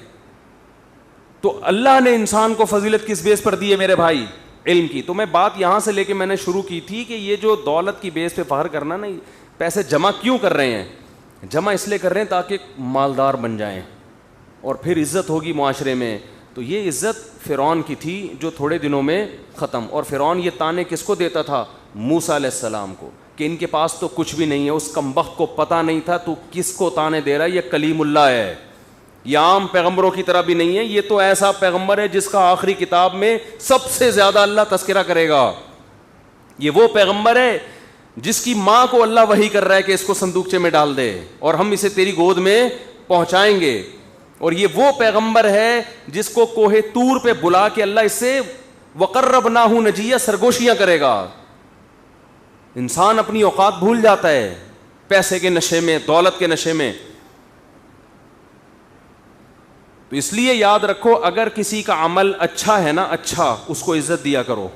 تو اللہ نے انسان کو فضیلت کس بیس پر دی ہے میرے بھائی, علم کی. تو میں بات یہاں سے لے کے میں نے شروع کی تھی کہ یہ جو دولت کی بیس پہ فخر کرنا نا, پیسے جمع کیوں کر رہے ہیں, جمع اس لیے کر رہے ہیں تاکہ مالدار بن جائیں اور پھر عزت ہوگی معاشرے میں. تو یہ عزت فرعون کی تھی جو تھوڑے دنوں میں ختم. اور فرعون یہ تانے کس کو دیتا تھا, موسیٰ علیہ السلام کو, کہ ان کے پاس تو کچھ بھی نہیں ہے. اس کمبخت کو پتہ نہیں تھا تو کس کو تانے دے رہا ہے, یہ کلیم اللہ ہے, یہ عام پیغمبروں کی طرح بھی نہیں ہے. یہ تو ایسا پیغمبر ہے جس کا آخری کتاب میں سب سے زیادہ اللہ تذکرہ کرے گا. یہ وہ پیغمبر ہے جس کی ماں کو اللہ وحی کر رہا ہے کہ اس کو صندوقچے میں ڈال دے اور ہم اسے تیری گود میں پہنچائیں گے. اور یہ وہ پیغمبر ہے جس کو کوہ طور پہ بلا کے اللہ اس سے وقربناہ نجیہ سرگوشیاں کرے گا. انسان اپنی اوقات بھول جاتا ہے پیسے کے نشے میں, دولت کے نشے میں. تو اس لیے یاد رکھو, اگر کسی کا عمل اچھا ہے نا, اچھا, اس کو عزت دیا کرو.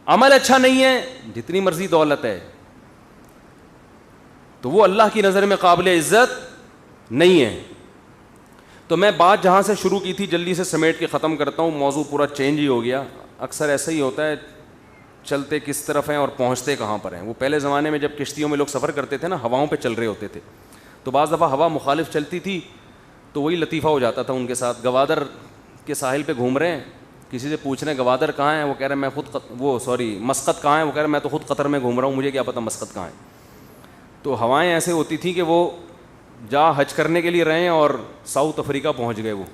عمل اچھا نہیں ہے, جتنی مرضی دولت ہے, تو وہ اللہ کی نظر میں قابل عزت نہیں ہے. تو میں بات جہاں سے شروع کی تھی جلدی سے سمیٹ کے ختم کرتا ہوں. موضوع پورا چینج ہی ہو گیا, اکثر ایسا ہی ہوتا ہے, چلتے کس طرف ہیں اور پہنچتے کہاں پر ہیں. وہ پہلے زمانے میں جب کشتیوں میں لوگ سفر کرتے تھے نا, ہواؤں پہ چل رہے ہوتے تھے, تو بعض دفعہ ہوا مخالف چلتی تھی تو وہی لطیفہ ہو جاتا تھا ان کے ساتھ. گوادر کے ساحل پہ گھوم رہے ہیں, کسی سے پوچھ رہے ہیں گوادر کہاں ہے, وہ کہہ رہے ہیں میں مسقط کہاں ہے, وہ کہہ رہے ہیں میں تو خود قطر میں گھوم رہا ہوں, مجھے کیا پتہ مسقط کہاں ہے. تو ہوائیں ایسے ہوتی تھیں کہ وہ جہاں حج کرنے کے لیے رہے اور ساؤتھ افریقہ پہنچ گئے وہ.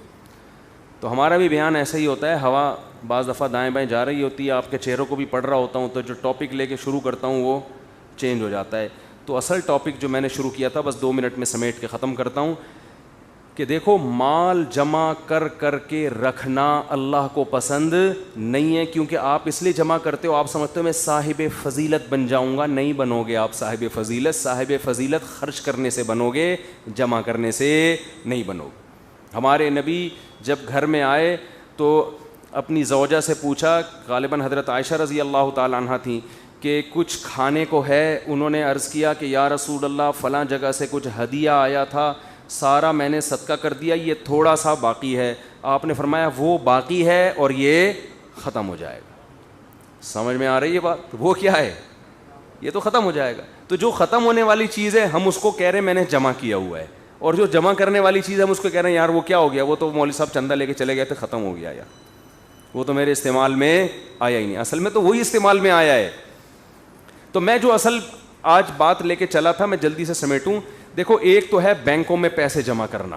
تو ہمارا بھی بیان ایسا ہی ہوتا ہے, ہوا بعض دفعہ دائیں بائیں جا رہی ہوتی ہے, آپ کے چہروں کو بھی پڑھ رہا ہوتا ہوں, تو جو ٹاپک لے کے شروع کرتا ہوں وہ چینج ہو جاتا ہے. تو اصل ٹاپک جو میں نے شروع کیا تھا بس 2 منٹ میں سمیٹ کے ختم کرتا ہوں کہ دیکھو مال جمع کر کر کے رکھنا اللہ کو پسند نہیں ہے, کیونکہ آپ اس لیے جمع کرتے ہو, آپ سمجھتے ہو میں صاحب فضیلت بن جاؤں گا. نہیں بنو گے آپ صاحب فضیلت. صاحب فضیلت خرچ کرنے سے بنو گے, جمع کرنے سے نہیں بنو گے. ہمارے نبی جب گھر میں آئے تو اپنی زوجہ سے پوچھا, غالباً حضرت عائشہ رضی اللہ تعالی عنہا تھیں, کہ کچھ کھانے کو ہے. انہوں نے عرض کیا کہ یا رسول اللہ فلاں جگہ سے کچھ ہدیہ آیا تھا, سارا میں نے صدقہ کر دیا, یہ تھوڑا سا باقی ہے. آپ نے فرمایا وہ باقی ہے اور یہ ختم ہو جائے گا. سمجھ میں آ رہی ہے بات؟ وہ کیا ہے؟ یہ تو ختم ہو جائے گا. تو جو ختم ہونے والی چیز ہے ہم اس کو کہہ رہے ہیں میں نے جمع کیا ہوا ہے, اور جو جمع کرنے والی چیز ہے ہم اس کو کہہ رہے ہیں یار وہ کیا ہو گیا, وہ تو مولوی صاحب چندہ لے کے چلے گئے تھے, ختم ہو گیا یار, وہ تو میرے استعمال میں آیا ہی نہیں. اصل میں تو وہی استعمال میں آیا ہے. تو میں جو اصل آج بات لے کے چلا تھا میں جلدی سے سمیٹوں. دیکھو ایک تو ہے بینکوں میں پیسے جمع کرنا,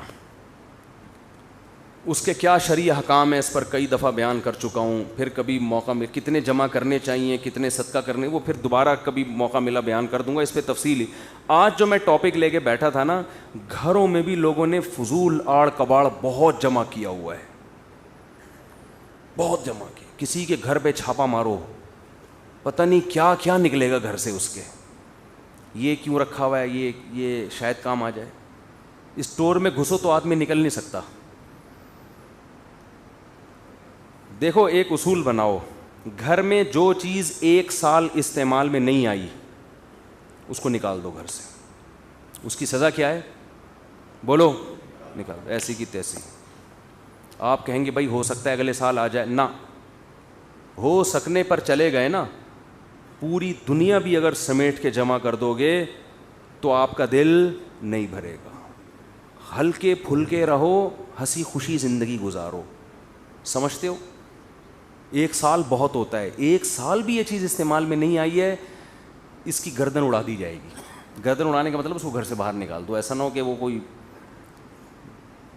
اس کے کیا شرعی احکام ہیں اس پر کئی دفعہ بیان کر چکا ہوں. پھر کبھی موقع میں کتنے جمع کرنے چاہیے, کتنے صدقہ کرنے, وہ پھر دوبارہ کبھی موقع ملا بیان کر دوں گا اس پہ تفصیلی. آج جو میں ٹاپک لے کے بیٹھا تھا نا, گھروں میں بھی لوگوں نے فضول آڑ کباڑ بہت جمع کیا ہوا ہے, بہت جمع کیا. کسی کے گھر پہ چھاپا مارو, پتہ نہیں کیا کیا نکلے گا گھر سے اس کے. یہ کیوں رکھا ہوا ہے, یہ شاید کام آ جائے. اسٹور میں گھسو تو آدمی نکل نہیں سکتا. دیکھو ایک اصول بناؤ, گھر میں جو چیز 1 سال استعمال میں نہیں آئی اس کو نکال دو گھر سے. اس کی سزا کیا ہے بولو؟ نکال دو, ایسی کی تیسی. آپ کہیں گے بھائی ہو سکتا ہے اگلے سال آ جائے, نہ, ہو سکنے پر چلے گئے نا, پوری دنیا بھی اگر سمیٹ کے جمع کر دو گے تو آپ کا دل نہیں بھرے گا. ہلکے پھلکے رہو, ہنسی خوشی زندگی گزارو. سمجھتے ہو 1 سال بہت ہوتا ہے, 1 سال بھی یہ چیز استعمال میں نہیں آئی ہے, اس کی گردن اڑا دی جائے گی. گردن اڑانے کا مطلب اس کو گھر سے باہر نکال دو. ایسا نہ ہو کہ وہ کوئی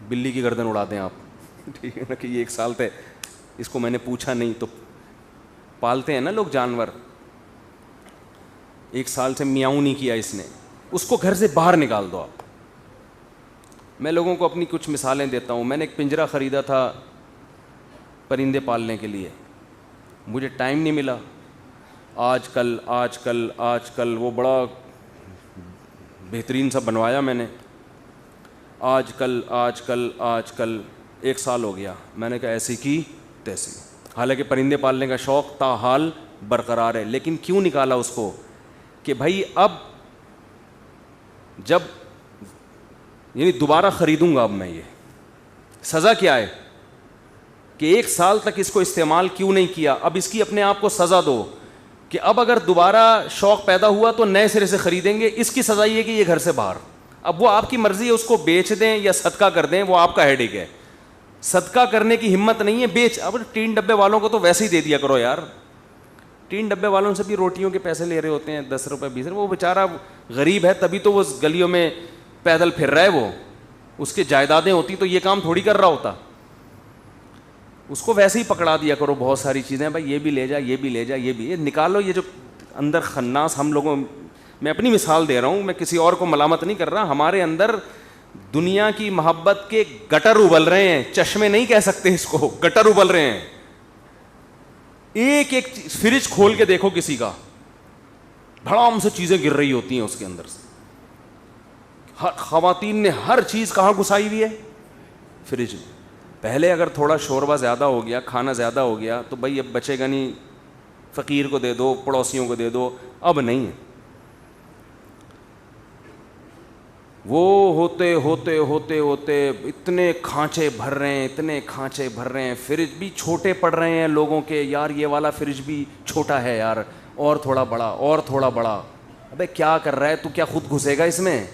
بلی کی گردن اڑا دیں آپ, ٹھیک ہے نا, کہ یہ 1 سال تھے اس کو میں نے پوچھا نہیں. تو پالتے ہیں نا لوگ جانور, 1 سال سے میاؤں نہیں کیا اس نے, اس کو گھر سے باہر نکال دو آپ. میں لوگوں کو اپنی کچھ مثالیں دیتا ہوں. میں نے ایک پنجرا خریدا تھا پرندے پالنے کے لیے, مجھے ٹائم نہیں ملا. آج کل وہ بڑا بہترین سا بنوایا میں نے. آج کل 1 سال ہو گیا. میں نے کہا ایسی کی تیسی. حالانکہ پرندے پالنے کا شوق تاحال برقرار ہے, لیکن کیوں نکالا اس کو کہ بھائی اب جب یعنی دوبارہ خریدوں گا اب میں, یہ سزا کیا ہے کہ 1 سال تک اس کو استعمال کیوں نہیں کیا. اب اس کی اپنے آپ کو سزا دو کہ اب اگر دوبارہ شوق پیدا ہوا تو نئے سرے سے خریدیں گے. اس کی سزا یہ کہ یہ گھر سے باہر. اب وہ آپ کی مرضی ہے, اس کو بیچ دیں یا صدقہ کر دیں, وہ آپ کا ہیڈیک ہے. صدقہ کرنے کی ہمت نہیں ہے, بیچ. اب 3 ڈبے والوں کو تو ویسے ہی دے دیا کرو یار. 3 ڈبے والوں سے بھی روٹیوں کے پیسے لے رہے ہوتے ہیں, 10 روپے 20 روپے. وہ بیچارہ غریب ہے تبھی تو وہ گلیوں میں پیدل پھر رہا ہے. وہ اس کے جائیدادیں ہوتی تو یہ کام تھوڑی کر رہا ہوتا. اس کو ویسے ہی پکڑا دیا کرو بہت ساری چیزیں, بھائی یہ بھی لے جا, یہ بھی لے جا, یہ بھی, یہ نکالو. یہ جو اندر خناس ہم لوگوں, میں اپنی مثال دے رہا ہوں, میں کسی اور کو ملامت نہیں کر رہا. ہمارے اندر دنیا کی محبت کے گٹر ابل رہے ہیں, چشمے نہیں کہہ سکتے اس کو, گٹر ابل رہے ہیں. ایک فریج کھول کے دیکھو کسی کا, دھڑام سے چیزیں گر رہی ہوتی ہیں اس کے اندر سے. خواتین نے ہر چیز کہاں گھسائی ہوئی ہے؟ فریج میں. پہلے اگر تھوڑا شوربہ زیادہ ہو گیا, کھانا زیادہ ہو گیا تو بھائی اب بچے گا نہیں, فقیر کو دے دو, پڑوسیوں کو دے دو. اب نہیں ہے. وہ ہوتے ہوتے ہوتے ہوتے اتنے کھانچے بھر رہے ہیں، اتنے کھانچے بھر رہے ہیں، فریج بھی چھوٹے پڑ رہے ہیں لوگوں کے، یار یہ والا فریج بھی چھوٹا ہے یار، اور تھوڑا بڑا اور تھوڑا بڑا. ابے کیا کر رہا ہے تو؟ کیا خود گھسے گا اس میں؟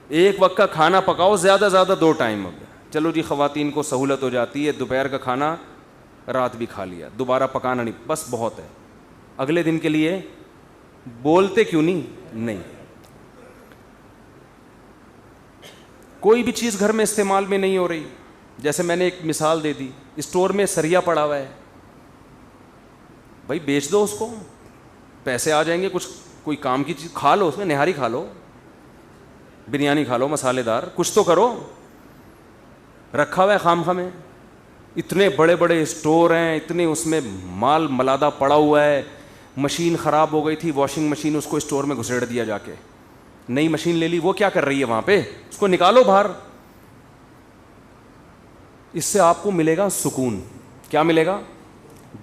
ایک وقت کا کھانا پکاؤ، زیادہ زیادہ 2 ٹائم. چلو جی خواتین کو سہولت ہو جاتی ہے، دوپہر کا کھانا رات بھی کھا لیا، دوبارہ پکانا نہیں، بس بہت ہے. اگلے دن کے لیے بولتے کیوں نہیں. کوئی بھی چیز گھر میں استعمال میں نہیں ہو رہی. جیسے میں نے ایک مثال دے دی، اسٹور میں سریا پڑا ہوا ہے، بھائی بیچ دو اس کو، پیسے آ جائیں گے. کچھ کوئی کام کی چیز کھا لو، اس میں نہاری کھا لو، بریانی کھا لو مسالے دار، کچھ تو کرو. رکھا ہوا ہے خام خواہ میں. اتنے بڑے بڑے اسٹور ہیں، اتنے اس میں مال ملادہ پڑا ہوا ہے. مشین خراب ہو گئی تھی، واشنگ مشین، اس کو اسٹور میں گھسیڑ دیا جا کے. نئی مشین لے لی، وہ کیا کر رہی ہے وہاں پہ؟ اس کو نکالو باہر. اس سے آپ کو ملے گا سکون. کیا ملے گا؟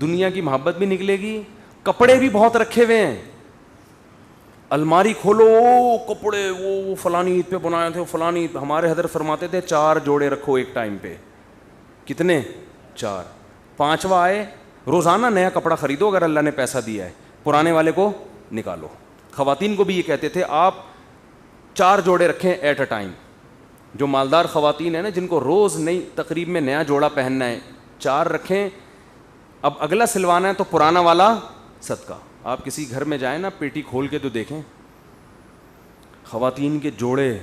دنیا کی محبت بھی نکلے گی. کپڑے بھی بہت رکھے ہوئے ہیں، الماری کھولو، کپڑے وہ فلانی عید پہ بنائے تھے، فلانی. ہمارے حضرت فرماتے تھے 4 جوڑے رکھو ایک ٹائم پہ. کتنے؟ 4. 5واں آئے، روزانہ نیا کپڑا خریدو اگر اللہ نے پیسہ دیا ہے، پرانے والے کو نکالو. خواتین کو بھی یہ کہتے تھے آپ 4 جوڑے رکھیں ایٹ اے ٹائم. جو مالدار خواتین ہیں نا، جن کو روز نئی تقریب میں نیا جوڑا پہننا ہے، 4 رکھیں. اب اگلا سلوانا ہے تو پرانا والا صدقہ. آپ کسی گھر میں جائیں نا، پیٹی کھول کے تو دیکھیں، خواتین کے جوڑے.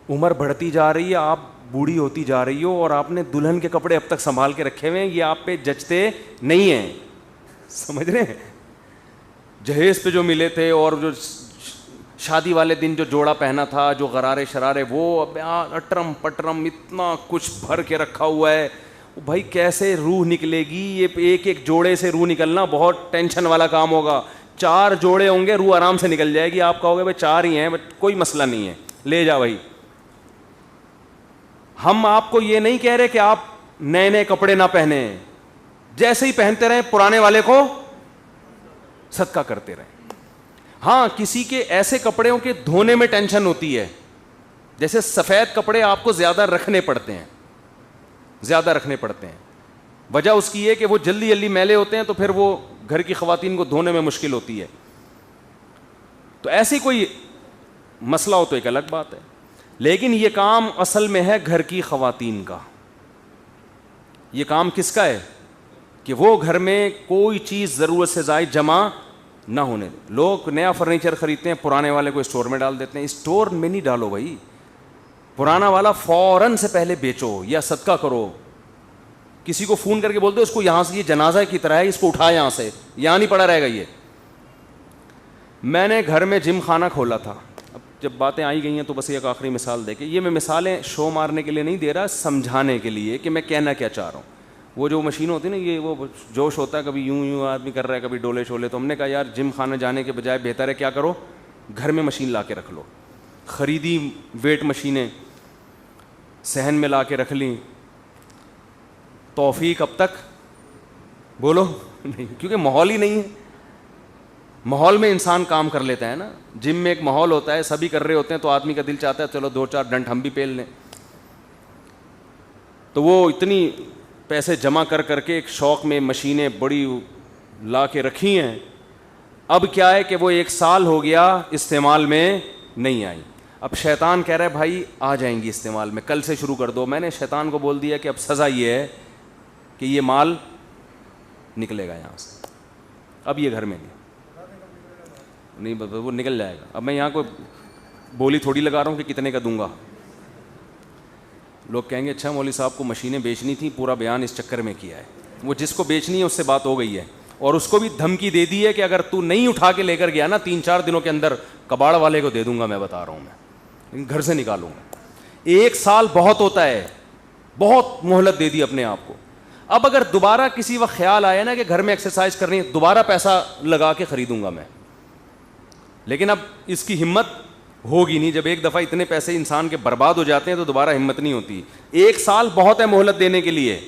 عمر بڑھتی جا رہی ہے، آپ بوڑھی ہوتی جا رہی ہو، اور آپ نے دلہن کے کپڑے اب تک سنبھال کے رکھے ہوئے ہیں. یہ آپ پہ جچتے نہیں ہیں. سمجھ رہے ہیں؟ جہیز پہ جو ملے تھے اور جو شادی والے دن جو جوڑا پہنا تھا، جو غرارے شرارے، وہ اٹرم پٹرم اتنا کچھ بھر کے رکھا ہوا ہے. بھائی کیسے روح نکلے گی؟ یہ ایک ایک جوڑے سے روح نکلنا بہت ٹینشن والا کام ہوگا. 4 جوڑے ہوں گے، روح آرام سے نکل جائے گی. آپ کہو گے بھائی 4 ہی ہیں، کوئی مسئلہ نہیں ہے، لے جا بھائی. ہم آپ کو یہ نہیں کہہ رہے کہ آپ نئے نئے کپڑے نہ پہنے، جیسے ہی پہنتے رہیں پرانے والے کو صدقہ کرتے رہیں. ہاں کسی کے ایسے کپڑوں کے دھونے میں ٹینشن ہوتی ہے، جیسے سفید کپڑے آپ کو زیادہ رکھنے پڑتے ہیں، وجہ اس کی ہے کہ وہ جلدی جلدی میلے ہوتے ہیں، تو پھر وہ گھر کی خواتین کو دھونے میں مشکل ہوتی ہے. تو ایسی کوئی مسئلہ ہو تو ایک الگ بات ہے، لیکن یہ کام اصل میں ہے گھر کی خواتین کا. یہ کام کس کا ہے؟ کہ وہ گھر میں کوئی چیز ضرورت سے زائد جمع نہ ہونے دیں. لوگ نیا فرنیچر خریدتے ہیں، پرانے والے کو اسٹور میں ڈال دیتے ہیں. اسٹور میں نہیں ڈالو بھائی، پرانا والا فوراً سے پہلے بیچو یا صدقہ کرو. کسی کو فون کر کے بول دو اس کو یہاں سے، یہ جنازہ کی طرح ہے، اس کو اٹھا یہاں سے، یہاں نہیں پڑا رہے گا. یہ میں نے گھر میں جم خانہ کھولا تھا. اب جب باتیں آئی گئی ہیں تو بس ایک آخری مثال دے کے، یہ میں مثالیں شو مارنے کے لیے نہیں دے رہا، سمجھانے کے لیے کہ میں کہنا کیا چاہ رہا ہوں. وہ جو مشین ہوتی ہے نا، یہ وہ جوش ہوتا ہے، کبھی یوں آدمی کر رہا ہے، کبھی ڈولے شولے. تو ہم نے کہا یار جم خانہ جانے کے بجائے بہتر ہے کیا کرو، گھر میں مشین لا کے رکھ لو. خریدی ویٹ مشینیں، صحن میں لا کے رکھ لیں. توفیق اب تک بولو نہیں، کیونکہ ماحول ہی نہیں ہے. ماحول میں انسان کام کر لیتا ہے نا. جم میں ایک ماحول ہوتا ہے، سبھی کر رہے ہوتے ہیں تو آدمی کا دل چاہتا ہے چلو 2-4 ڈنڈ ہم بھی پیل لیں. تو وہ اتنی پیسے جمع کر کر کے ایک شوق میں مشینیں بڑی لا کے رکھی ہیں. اب کیا ہے کہ وہ 1 سال ہو گیا استعمال میں نہیں آئی. اب شیطان کہہ رہا ہے بھائی آ جائیں گی استعمال میں، کل سے شروع کر دو. میں نے شیطان کو بول دیا کہ اب سزا یہ ہے کہ یہ مال نکلے گا یہاں سے، اب یہ گھر میں نہیں، وہ نکل جائے گا. اب میں یہاں کو بولی تھوڑی لگا رہا ہوں کہ کتنے کا دوں گا. لوگ کہیں گے اچھا مولوی صاحب کو مشینیں بیچنی تھیں، پورا بیان اس چکر میں کیا ہے. وہ جس کو بیچنی ہے اس سے بات ہو گئی ہے، اور اس کو بھی دھمکی دے دی ہے کہ اگر تو نہیں اٹھا کے لے کر گیا نا 3-4 دنوں کے اندر کباڑ والے کو دے دوں گا. میں بتا رہا ہوں، میں گھر سے نکالوں گا. 1 سال بہت ہوتا ہے، بہت مہلت دے دی اپنے آپ کو. اب اگر دوبارہ کسی وقت خیال آیا نا کہ گھر میں ایکسرسائز کرنی ہے، دوبارہ پیسہ لگا کے خریدوں گا میں. لیکن اب اس کی ہمت ہوگی نہیں. جب ایک دفعہ اتنے پیسے انسان کے برباد ہو جاتے ہیں تو دوبارہ ہمت نہیں ہوتی. 1 سال بہت ہے مہلت دینے کے لیے.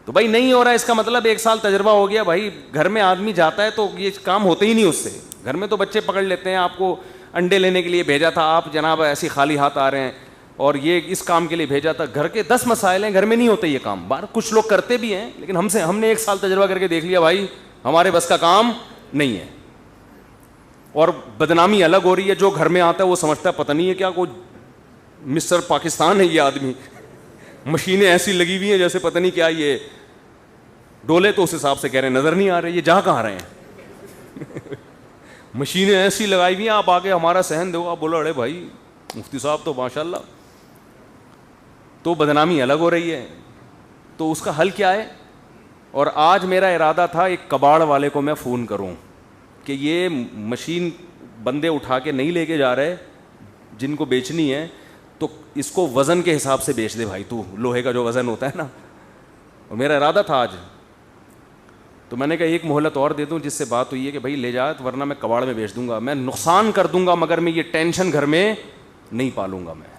تو بھائی نہیں ہو رہا ہے اس کا مطلب 1 سال تجربہ ہو گیا بھائی. گھر میں آدمی جاتا ہے تو یہ کام ہوتے ہی نہیں اس سے. گھر میں تو بچے پکڑ لیتے ہیں, آپ کو انڈے لینے کے لیے بھیجا تھا, آپ جناب ایسی خالی ہاتھ آ رہے ہیں, اور یہ اس کام کے لیے بھیجا تھا. گھر کے 10 مسائل ہیں, گھر میں نہیں ہوتے یہ کام. باہر کچھ لوگ کرتے بھی ہیں, لیکن ہم نے 1 سال تجربہ کر کے دیکھ لیا بھائی ہمارے بس کا کام نہیں ہے. اور بدنامی الگ ہو رہی ہے. جو گھر میں آتا ہے وہ سمجھتا ہے پتہ نہیں ہے کیا کوئی مصر پاکستان ہے یہ آدمی, مشینیں ایسی لگی ہوئی ہیں جیسے پتہ نہیں کیا, یہ ڈولے تو اس حساب سے کہہ رہے ہیں نظر نہیں آ رہے, یہ جہاں کہاں رہے ہیں. مشینیں ایسی لگائی ہوئی ہیں, آپ آگے ہمارا صحن دو, آپ بولو ارے بھائی مفتی صاحب تو ماشاء اللہ. تو بدنامی الگ ہو رہی ہے. تو اس کا حل کیا ہے؟ اور آج میرا ارادہ تھا ایک کباڑ والے کو میں فون کروں کہ یہ مشین بندے اٹھا کے نہیں لے کے جا رہے جن کو بیچنی ہے, تو اس کو وزن کے حساب سے بیچ دے بھائی, تو لوہے کا جو وزن ہوتا ہے نا. اور میرا ارادہ تھا آج, تو میں نے کہا ایک مہلت اور دے دوں, جس سے بات ہوئی ہے کہ بھائی لے جا, ورنہ میں کباڑ میں بیچ دوں گا, میں نقصان کر دوں گا, مگر میں یہ ٹینشن گھر میں نہیں پالوں گا. میں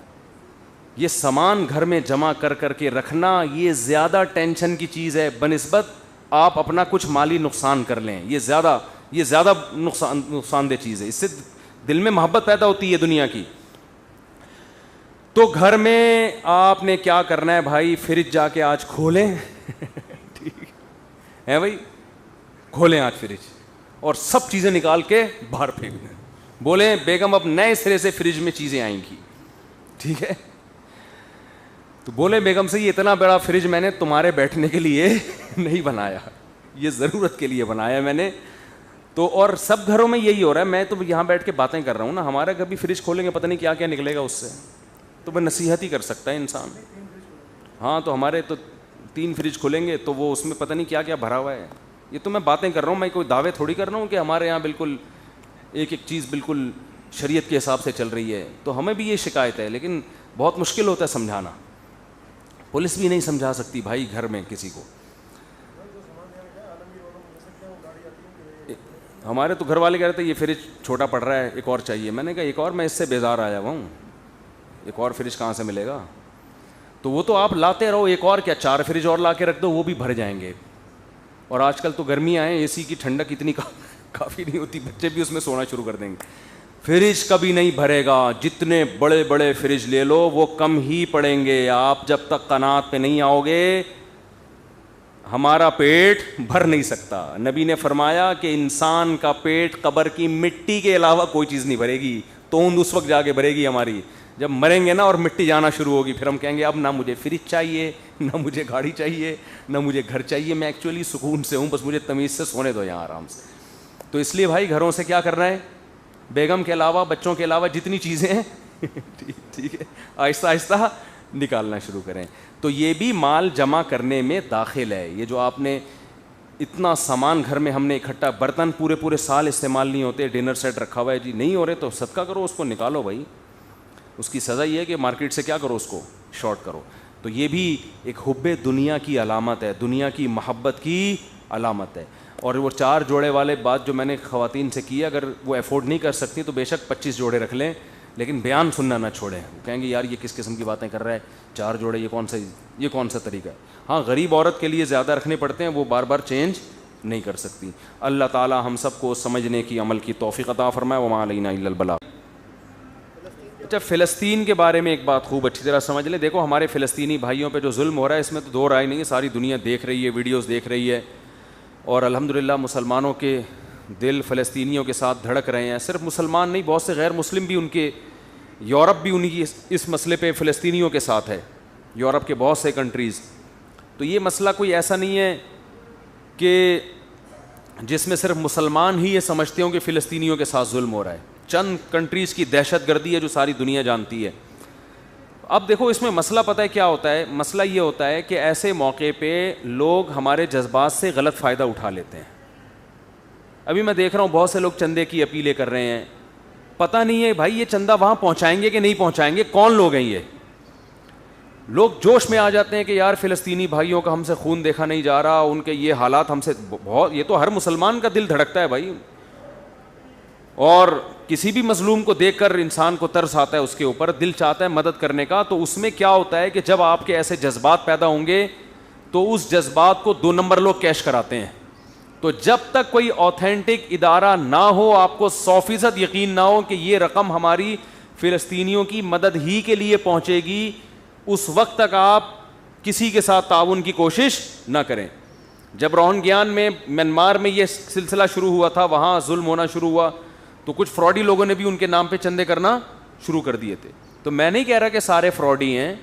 یہ سامان گھر میں جمع کر کر کے رکھنا یہ زیادہ ٹینشن کی چیز ہے بنسبت آپ اپنا کچھ مالی نقصان کر لیں. یہ زیادہ نقصان دہ چیز ہے. اس سے دل میں محبت پیدا ہوتی ہے دنیا کی. تو گھر میں آپ نے کیا کرنا ہے بھائی, فریج جا کے آج کھولیں ٹھیک ہے بھائی, کھولیں آج فریج اور سب چیزیں نکال کے باہر پھینک دیں. بولیں بیگم اب نئے سرے سے فریج میں چیزیں آئیں گی, ٹھیک ہے. تو بولے بیگم سے یہ اتنا بڑا فریج میں نے تمہارے بیٹھنے کے لیے نہیں بنایا, یہ ضرورت کے لیے بنایا میں نے. تو اور سب گھروں میں یہی ہو رہا ہے. میں تو یہاں بیٹھ کے باتیں کر رہا ہوں نا, ہمارا کبھی فریج کھولیں گے پتہ نہیں کیا کیا نکلے گا اس سے. تو وہ نصیحت ہی کر سکتا ہے انسان. ہاں تو ہمارے تو 3 فریج کھولیں گے تو وہ اس میں پتہ نہیں کیا کیا بھرا ہوا ہے. یہ تو میں باتیں کر رہا ہوں, میں کوئی دعوے تھوڑی کر رہا ہوں کہ ہمارے یہاں بالکل ایک چیز بالکل شریعت کے حساب سے چل رہی ہے. تو ہمیں بھی یہ شکایت ہے, لیکن بہت مشکل ہوتا ہے سمجھانا. پولیس بھی نہیں سمجھا سکتی بھائی گھر میں کسی کو. ہمارے تو گھر والے کہہ رہے تھے یہ فریج چھوٹا پڑ رہا ہے, ایک اور چاہیے. میں نے کہا ایک اور, میں اس سے بیزار آیا ہوا ہوں, ایک اور فریج کہاں سے ملے گا. تو وہ تو آپ لاتے رہو, ایک اور کیا 4 فریج اور لا کے رکھ دو, وہ بھی بھر جائیں گے. اور آج کل تو گرمیاں ہیں, اے سی کی ٹھنڈک اتنی کافی نہیں ہوتی, بچے بھی اس میں سونا شروع کر دیں گے. فریج کبھی نہیں بھرے گا. جتنے بڑے بڑے فریج لے لو وہ کم ہی پڑیں گے. آپ جب تک قناعت پہ نہیں آؤ گے ہمارا پیٹ بھر نہیں سکتا. نبی نے فرمایا کہ انسان کا پیٹ قبر کی مٹی کے علاوہ کوئی چیز نہیں بھرے گی. توند اس وقت جا کے بھرے گی ہماری جب مریں گے نا, اور مٹی جانا شروع ہوگی. پھر ہم کہیں گے اب نہ مجھے فریج چاہیے, نہ مجھے گاڑی چاہیے, نہ مجھے گھر چاہیے. میں ایکچولی سکون سے ہوں, بس مجھے تمیز سے سونے دو یہاں آرام سے. تو اس لیے بھائی گھروں سے کیا کرنا ہے, بیگم کے علاوہ بچوں کے علاوہ جتنی چیزیں ہیں ٹھیک ہے آہستہ آہستہ نکالنا شروع کریں. تو یہ بھی مال جمع کرنے میں داخل ہے. یہ جو آپ نے اتنا سامان گھر میں ہم نے اکٹھا, برتن پورے سال استعمال نہیں ہوتے, ڈنر سیٹ رکھا ہوا ہے جی, نہیں ہو رہے تو صدقہ کرو, اس کو نکالو بھائی. اس کی سزا یہ ہے کہ مارکیٹ سے کیا کرو, اس کو شارٹ کرو. تو یہ بھی ایک حب دنیا کی علامت ہے, دنیا کی محبت کی علامت ہے. اور وہ 4 جوڑے والے بات جو میں نے خواتین سے کی, اگر وہ افورڈ نہیں کر سکتی تو بے شک 25 جوڑے رکھ لیں, لیکن بیان سننا نہ چھوڑیں. وہ کہیں گے یار یہ کس قسم کی باتیں کر رہا ہے, 4 جوڑے, یہ کون سا طریقہ ہے. ہاں غریب عورت کے لیے زیادہ رکھنے پڑتے ہیں, وہ بار بار چینج نہیں کر سکتی. اللہ تعالی ہم سب کو سمجھنے کی, عمل کی توفیق عطا فرمائے. وما علینا الا البلاغ. اچھا فلسطین کے بارے میں ایک بات خوب اچھی طرح سمجھ لیں. دیکھو ہمارے فلسطینی بھائیوں پہ جو ظلم ہو رہا ہے اس میں تو 2 رائے نہیں ہے, ساری دنیا دیکھ رہی ہے, ویڈیوز دیکھ رہی ہے. اور الحمدللہ مسلمانوں کے دل فلسطینیوں کے ساتھ دھڑک رہے ہیں. صرف مسلمان نہیں, بہت سے غیر مسلم بھی ان کے, یورپ بھی ان کی اس مسئلے پہ فلسطینیوں کے ساتھ ہے, یورپ کے بہت سے کنٹریز. تو یہ مسئلہ کوئی ایسا نہیں ہے کہ جس میں صرف مسلمان ہی یہ سمجھتے ہوں کہ فلسطینیوں کے ساتھ ظلم ہو رہا ہے. چند کنٹریز کی دہشت گردی ہے جو ساری دنیا جانتی ہے. اب دیکھو اس میں مسئلہ پتہ ہے کیا ہوتا ہے, مسئلہ یہ ہوتا ہے کہ ایسے موقع پہ لوگ ہمارے جذبات سے غلط فائدہ اٹھا لیتے ہیں. ابھی میں دیکھ رہا ہوں بہت سے لوگ چندے کی اپیلیں کر رہے ہیں, پتہ نہیں ہے بھائی یہ چندہ وہاں پہنچائیں گے کہ نہیں پہنچائیں گے, کون لوگ ہیں یہ لوگ. جوش میں آ جاتے ہیں کہ یار فلسطینی بھائیوں کا ہم سے خون دیکھا نہیں جا رہا, ان کے یہ حالات ہم سے بہت, یہ تو ہر مسلمان کا دل دھڑکتا ہے بھائی. اور کسی بھی مظلوم کو دیکھ کر انسان کو ترس آتا ہے, اس کے اوپر دل چاہتا ہے مدد کرنے کا. تو اس میں کیا ہوتا ہے کہ جب آپ کے ایسے جذبات پیدا ہوں گے تو اس جذبات کو 2 نمبر لوگ کیش کراتے ہیں. تو جب تک کوئی آتھینٹک ادارہ نہ ہو, آپ کو 100% یقین نہ ہو کہ یہ رقم ہماری فلسطینیوں کی مدد ہی کے لیے پہنچے گی, اس وقت تک آپ کسی کے ساتھ تعاون کی کوشش نہ کریں. جب روہنگیان میں میانمار میں یہ سلسلہ شروع ہوا تھا, وہاں ظلم ہونا شروع ہوا, تو کچھ فراڈی لوگوں نے بھی ان کے نام پہ چندے کرنا شروع کر دیے تھے. تو میں نہیں کہہ رہا کہ سارے فراڈی ہیں,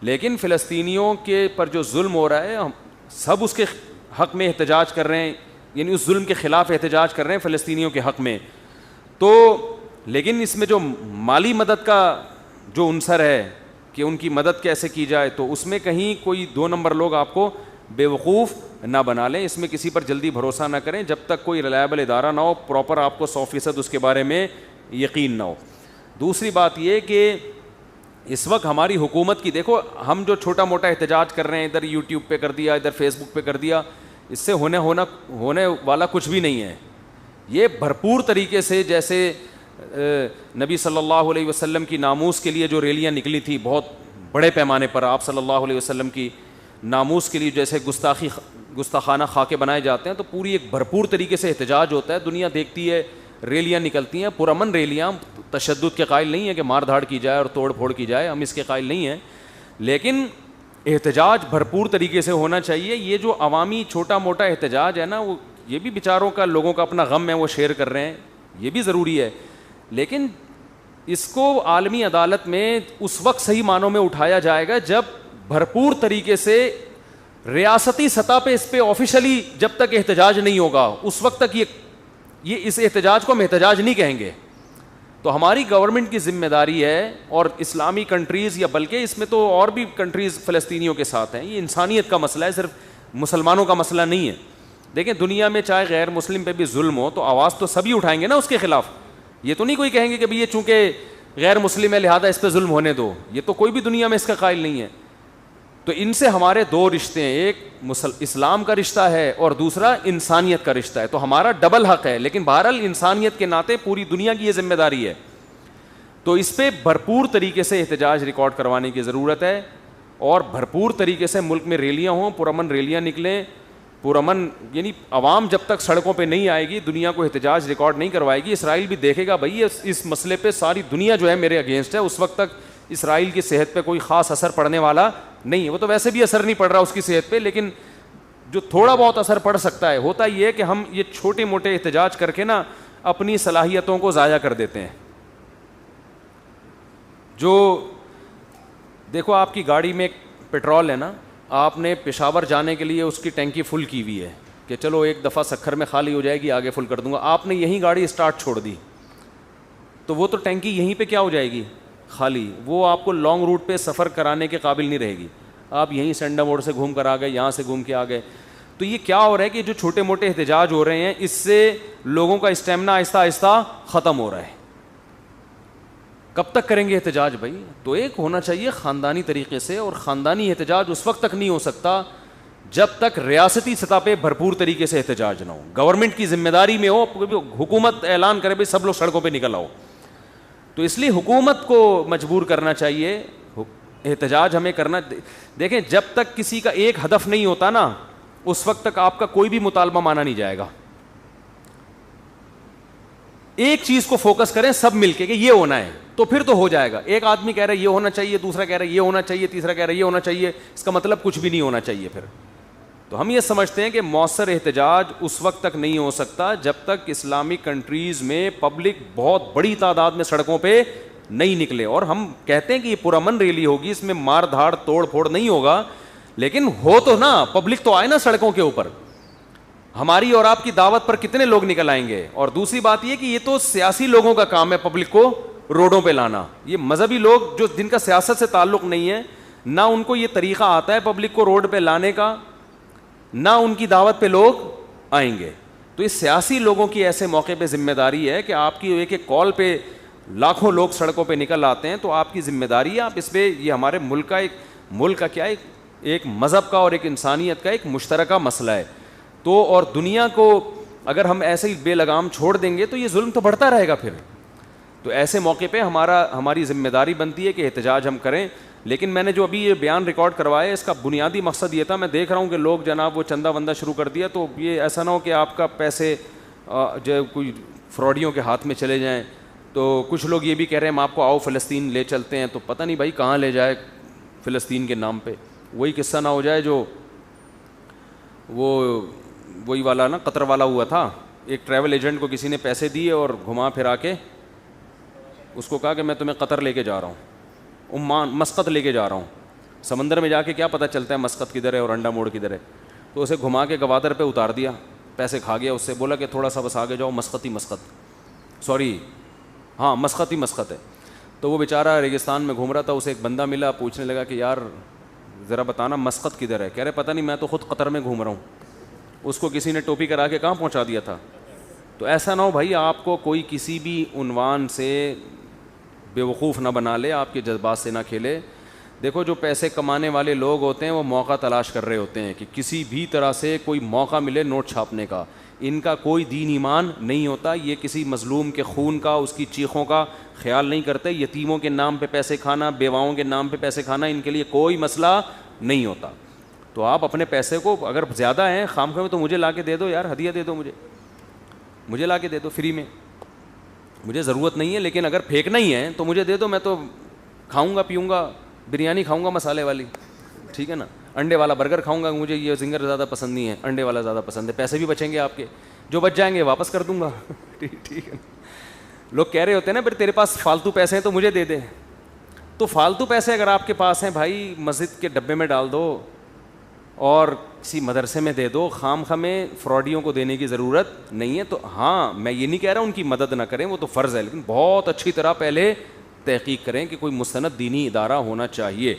لیکن فلسطینیوں کے پر جو ظلم ہو رہا ہے, ہم سب اس کے حق میں احتجاج کر رہے ہیں, یعنی اس ظلم کے خلاف احتجاج کر رہے ہیں فلسطینیوں کے حق میں. تو لیکن اس میں جو مالی مدد کا جو عنصر ہے کہ ان کی مدد کیسے کی جائے, تو اس میں کہیں کوئی 2 نمبر لوگ آپ کو بیوقوف نہ بنا لیں. اس میں کسی پر جلدی بھروسہ نہ کریں جب تک کوئی ریلائبل ادارہ نہ ہو, پراپر آپ کو 100% اس کے بارے میں یقین نہ ہو. دوسری بات یہ کہ اس وقت ہماری حکومت کی, دیکھو ہم جو چھوٹا موٹا احتجاج کر رہے ہیں, ادھر یوٹیوب پہ کر دیا, ادھر فیس بک پہ کر دیا, اس سے ہونے والا کچھ بھی نہیں ہے. یہ بھرپور طریقے سے, جیسے نبی صلی اللہ علیہ وسلم کی ناموس کے لیے جو ریلیاں نکلی تھی بہت بڑے پیمانے پر, آپ صلی اللہ علیہ وسلم کی ناموس کے لیے جیسے گستاخانہ خاکے بنائے جاتے ہیں, تو پوری ایک بھرپور طریقے سے احتجاج ہوتا ہے, دنیا دیکھتی ہے, ریلیاں نکلتی ہیں, پرامن ریلیاں, تشدد کے قائل نہیں ہے کہ مار دھاڑ کی جائے اور توڑ پھوڑ کی جائے, ہم اس کے قائل نہیں ہیں, لیکن احتجاج بھرپور طریقے سے ہونا چاہیے. یہ جو عوامی چھوٹا موٹا احتجاج ہے نا, وہ یہ بھی بیچاروں کا, لوگوں کا اپنا غم ہے, وہ شیئر کر رہے ہیں, یہ بھی ضروری ہے, لیکن اس کو عالمی عدالت میں اس وقت صحیح معنوں میں اٹھایا جائے گا جب بھرپور طریقے سے ریاستی سطح پہ اس پہ آفیشلی جب تک احتجاج نہیں ہوگا, اس وقت تک یہ اس احتجاج کو ہم احتجاج نہیں کہیں گے. تو ہماری گورنمنٹ کی ذمہ داری ہے, اور اسلامی کنٹریز, یا بلکہ اس میں تو اور بھی کنٹریز فلسطینیوں کے ساتھ ہیں, یہ انسانیت کا مسئلہ ہے, صرف مسلمانوں کا مسئلہ نہیں ہے. دیکھیں دنیا میں چاہے غیر مسلم پہ بھی ظلم ہو, تو آواز تو سبھی اٹھائیں گے نا اس کے خلاف. یہ تو نہیں کوئی کہیں گے کہ بھئی یہ چونکہ غیر مسلم ہے لہذا اس پہ ظلم ہونے دو, یہ تو کوئی بھی دنیا میں اس کا قائل نہیں ہے. تو ان سے ہمارے 2 رشتے ہیں, ایک اسلام کا رشتہ ہے اور دوسرا انسانیت کا رشتہ ہے, تو ہمارا ڈبل حق ہے, لیکن بہرحال انسانیت کے ناطے پوری دنیا کی یہ ذمہ داری ہے. تو اس پہ بھرپور طریقے سے احتجاج ریکارڈ کروانے کی ضرورت ہے, اور بھرپور طریقے سے ملک میں ریلیاں ہوں, پرامن ریلیاں نکلیں, پرامن, یعنی عوام جب تک سڑکوں پہ نہیں آئے گی, دنیا کو احتجاج ریکارڈ نہیں کروائے گی. اسرائیل بھی دیکھے گا بھائی اس مسئلے پہ ساری دنیا جو ہے میرے اگینسٹ ہے, اس وقت تک اسرائیل کی صحت پہ کوئی خاص اثر پڑنے والا نہیں ہے. وہ تو ویسے بھی اثر نہیں پڑ رہا اس کی صحت پہ, لیکن جو تھوڑا بہت اثر پڑ سکتا ہے, ہوتا یہ ہے کہ ہم یہ چھوٹے موٹے احتجاج کر کے نا اپنی صلاحیتوں کو ضائع کر دیتے ہیں. جو دیکھو آپ کی گاڑی میں پیٹرول ہے نا, آپ نے پشاور جانے کے لیے اس کی ٹینکی فل کی ہوئی ہے کہ چلو ایک دفعہ سکھر میں خالی ہو جائے گی, آگے فل کر دوں گا. آپ نے یہیں گاڑی اسٹارٹ چھوڑ دی تو وہ تو ٹینکی یہیں پہ کیا ہو جائے گی, خالی. وہ آپ کو لانگ روٹ پہ سفر کرانے کے قابل نہیں رہے گی. آپ یہیں سینڈا موڑ سے گھوم کر آ گئے, یہاں سے گھوم کے آ گئے. تو یہ کیا ہو رہا ہے کہ جو چھوٹے موٹے احتجاج ہو رہے ہیں, اس سے لوگوں کا اسٹیمنا آہستہ آہستہ ختم ہو رہا ہے. کب تک کریں گے احتجاج بھائی؟ تو ایک ہونا چاہیے خاندانی طریقے سے, اور خاندانی احتجاج اس وقت تک نہیں ہو سکتا جب تک ریاستی سطح پہ بھرپور طریقے سے احتجاج نہ ہو, گورنمنٹ کی ذمہ داری میں ہو, حکومت اعلان کرے بھائی سب لوگ سڑکوں پہ نکل آؤ. تو اس لیے حکومت کو مجبور کرنا چاہیے احتجاج ہمیں کرنا. دیکھیں جب تک کسی کا ایک ہدف نہیں ہوتا نا, اس وقت تک آپ کا کوئی بھی مطالبہ مانا نہیں جائے گا. ایک چیز کو فوکس کریں سب مل کے کہ یہ ہونا ہے, تو پھر تو ہو جائے گا. ایک آدمی کہہ رہا ہے یہ ہونا چاہیے, دوسرا کہہ رہا ہے یہ ہونا چاہیے, تیسرا کہہ رہا ہے یہ ہونا چاہیے, اس کا مطلب کچھ بھی نہیں ہونا چاہیے پھر. تو ہم یہ سمجھتے ہیں کہ مؤثر احتجاج اس وقت تک نہیں ہو سکتا جب تک اسلامک کنٹریز میں پبلک بہت بڑی تعداد میں سڑکوں پہ نہیں نکلے. اور ہم کہتے ہیں کہ یہ پرامن ریلی ہوگی, اس میں مار دھاڑ توڑ پھوڑ نہیں ہوگا, لیکن ہو تو نا, پبلک تو آئے نا سڑکوں کے اوپر. ہماری اور آپ کی دعوت پر کتنے لوگ نکل آئیں گے؟ اور دوسری بات یہ کہ یہ تو سیاسی لوگوں کا کام ہے پبلک کو روڈوں پہ لانا. یہ مذہبی لوگ جو جن کا سیاست سے تعلق نہیں ہے, نہ ان کو یہ طریقہ آتا ہے پبلک کو روڈ پہ لانے کا, نہ ان کی دعوت پہ لوگ آئیں گے. تو اس سیاسی لوگوں کی ایسے موقع پہ ذمہ داری ہے کہ آپ کی ایک ایک کال پہ لاکھوں لوگ سڑکوں پہ نکل آتے ہیں, تو آپ کی ذمہ داری ہے آپ اس پہ, یہ ہمارے ملک کا کیا ایک مذہب کا اور ایک انسانیت کا ایک مشترکہ مسئلہ ہے. تو اور دنیا کو اگر ہم ایسے ہی بے لگام چھوڑ دیں گے تو یہ ظلم تو بڑھتا رہے گا پھر. تو ایسے موقع پہ ہماری ذمہ داری بنتی ہے کہ احتجاج ہم کریں. لیکن میں نے جو ابھی یہ بیان ریکارڈ کروایا اس کا بنیادی مقصد یہ تھا, میں دیکھ رہا ہوں کہ لوگ جناب وہ چندہ وندہ شروع کر دیا, تو یہ ایسا نہ ہو کہ آپ کا پیسے جو کوئی فراڈیوں کے ہاتھ میں چلے جائیں. تو کچھ لوگ یہ بھی کہہ رہے ہیں ہم آپ کو آؤ فلسطین لے چلتے ہیں, تو پتہ نہیں بھائی کہاں لے جائے فلسطین کے نام پہ. وہی قصہ نہ ہو جائے جو وہی والا نا قطر والا ہوا تھا. ایک ٹریول ایجنٹ کو کسی نے پیسے دیے اور گھما پھرا کے اس کو کہا کہ میں تمہیں قطر لے کے جا رہا ہوں, عمان مسقط لے کے جا رہا ہوں. سمندر میں جا کے کیا پتہ چلتا ہے مسقط کدھر ہے اور انڈا موڑ کدھر ہے. تو اسے گھما کے گوادر پہ اتار دیا, پیسے کھا گیا. اس سے بولا کہ تھوڑا سا بس آگے جاؤ, مسقط ہی مسقط ہے. تو وہ بیچارہ ریگستان میں گھوم رہا تھا, اسے ایک بندہ ملا, پوچھنے لگا کہ یار ذرا بتانا مسقط کدھر ہے. کہہ رہے پتہ نہیں, میں تو خود قطر میں گھوم رہا ہوں. اس کو کسی نے ٹوپی کرا کے کہاں پہنچا دیا تھا. تو ایسا نہ ہو بھائی آپ کو کوئی کسی بھی عنوان سے بیوقوف نہ بنا لے, آپ کے جذبات سے نہ کھیلے. دیکھو جو پیسے کمانے والے لوگ ہوتے ہیں وہ موقع تلاش کر رہے ہوتے ہیں کہ کسی بھی طرح سے کوئی موقع ملے نوٹ چھاپنے کا. ان کا کوئی دین ایمان نہیں ہوتا. یہ کسی مظلوم کے خون کا, اس کی چیخوں کا خیال نہیں کرتے. یتیموں کے نام پہ پیسے کھانا, بیواؤں کے نام پہ پیسے کھانا ان کے لیے کوئی مسئلہ نہیں ہوتا. تو آپ اپنے پیسے کو اگر زیادہ ہیں خام خواہ میں تو مجھے لا کے دے دو یار, ہدیہ دے دو, مجھے لا کے دے دو فری میں. مجھے ضرورت نہیں ہے, لیکن اگر پھینکنا ہی ہے تو مجھے دے دو. میں تو کھاؤں گا, پیوں گا, بریانی کھاؤں گا مسالے والی, ٹھیک ہے نا. انڈے والا برگر کھاؤں گا, مجھے یہ زنگر زیادہ پسند نہیں ہے, انڈے والا زیادہ پسند ہے. پیسے بھی بچیں گے آپ کے, جو بچ جائیں گے واپس کر دوں گا. ٹھیک ہے. لوگ کہہ رہے ہوتے ہیں نا پھر تیرے پاس فالتو پیسے ہیں تو مجھے دے دے. تو فالتو پیسے اگر آپ کے پاس ہیں بھائی, مسجد کے ڈبے میں ڈال دو اور کسی مدرسے میں دے دو. خام خواہ میں فراڈیوں کو دینے کی ضرورت نہیں ہے. تو ہاں میں یہ نہیں کہہ رہا ان کی مدد نہ کریں, وہ تو فرض ہے, لیکن بہت اچھی طرح پہلے تحقیق کریں کہ کوئی مستند دینی ادارہ ہونا چاہیے.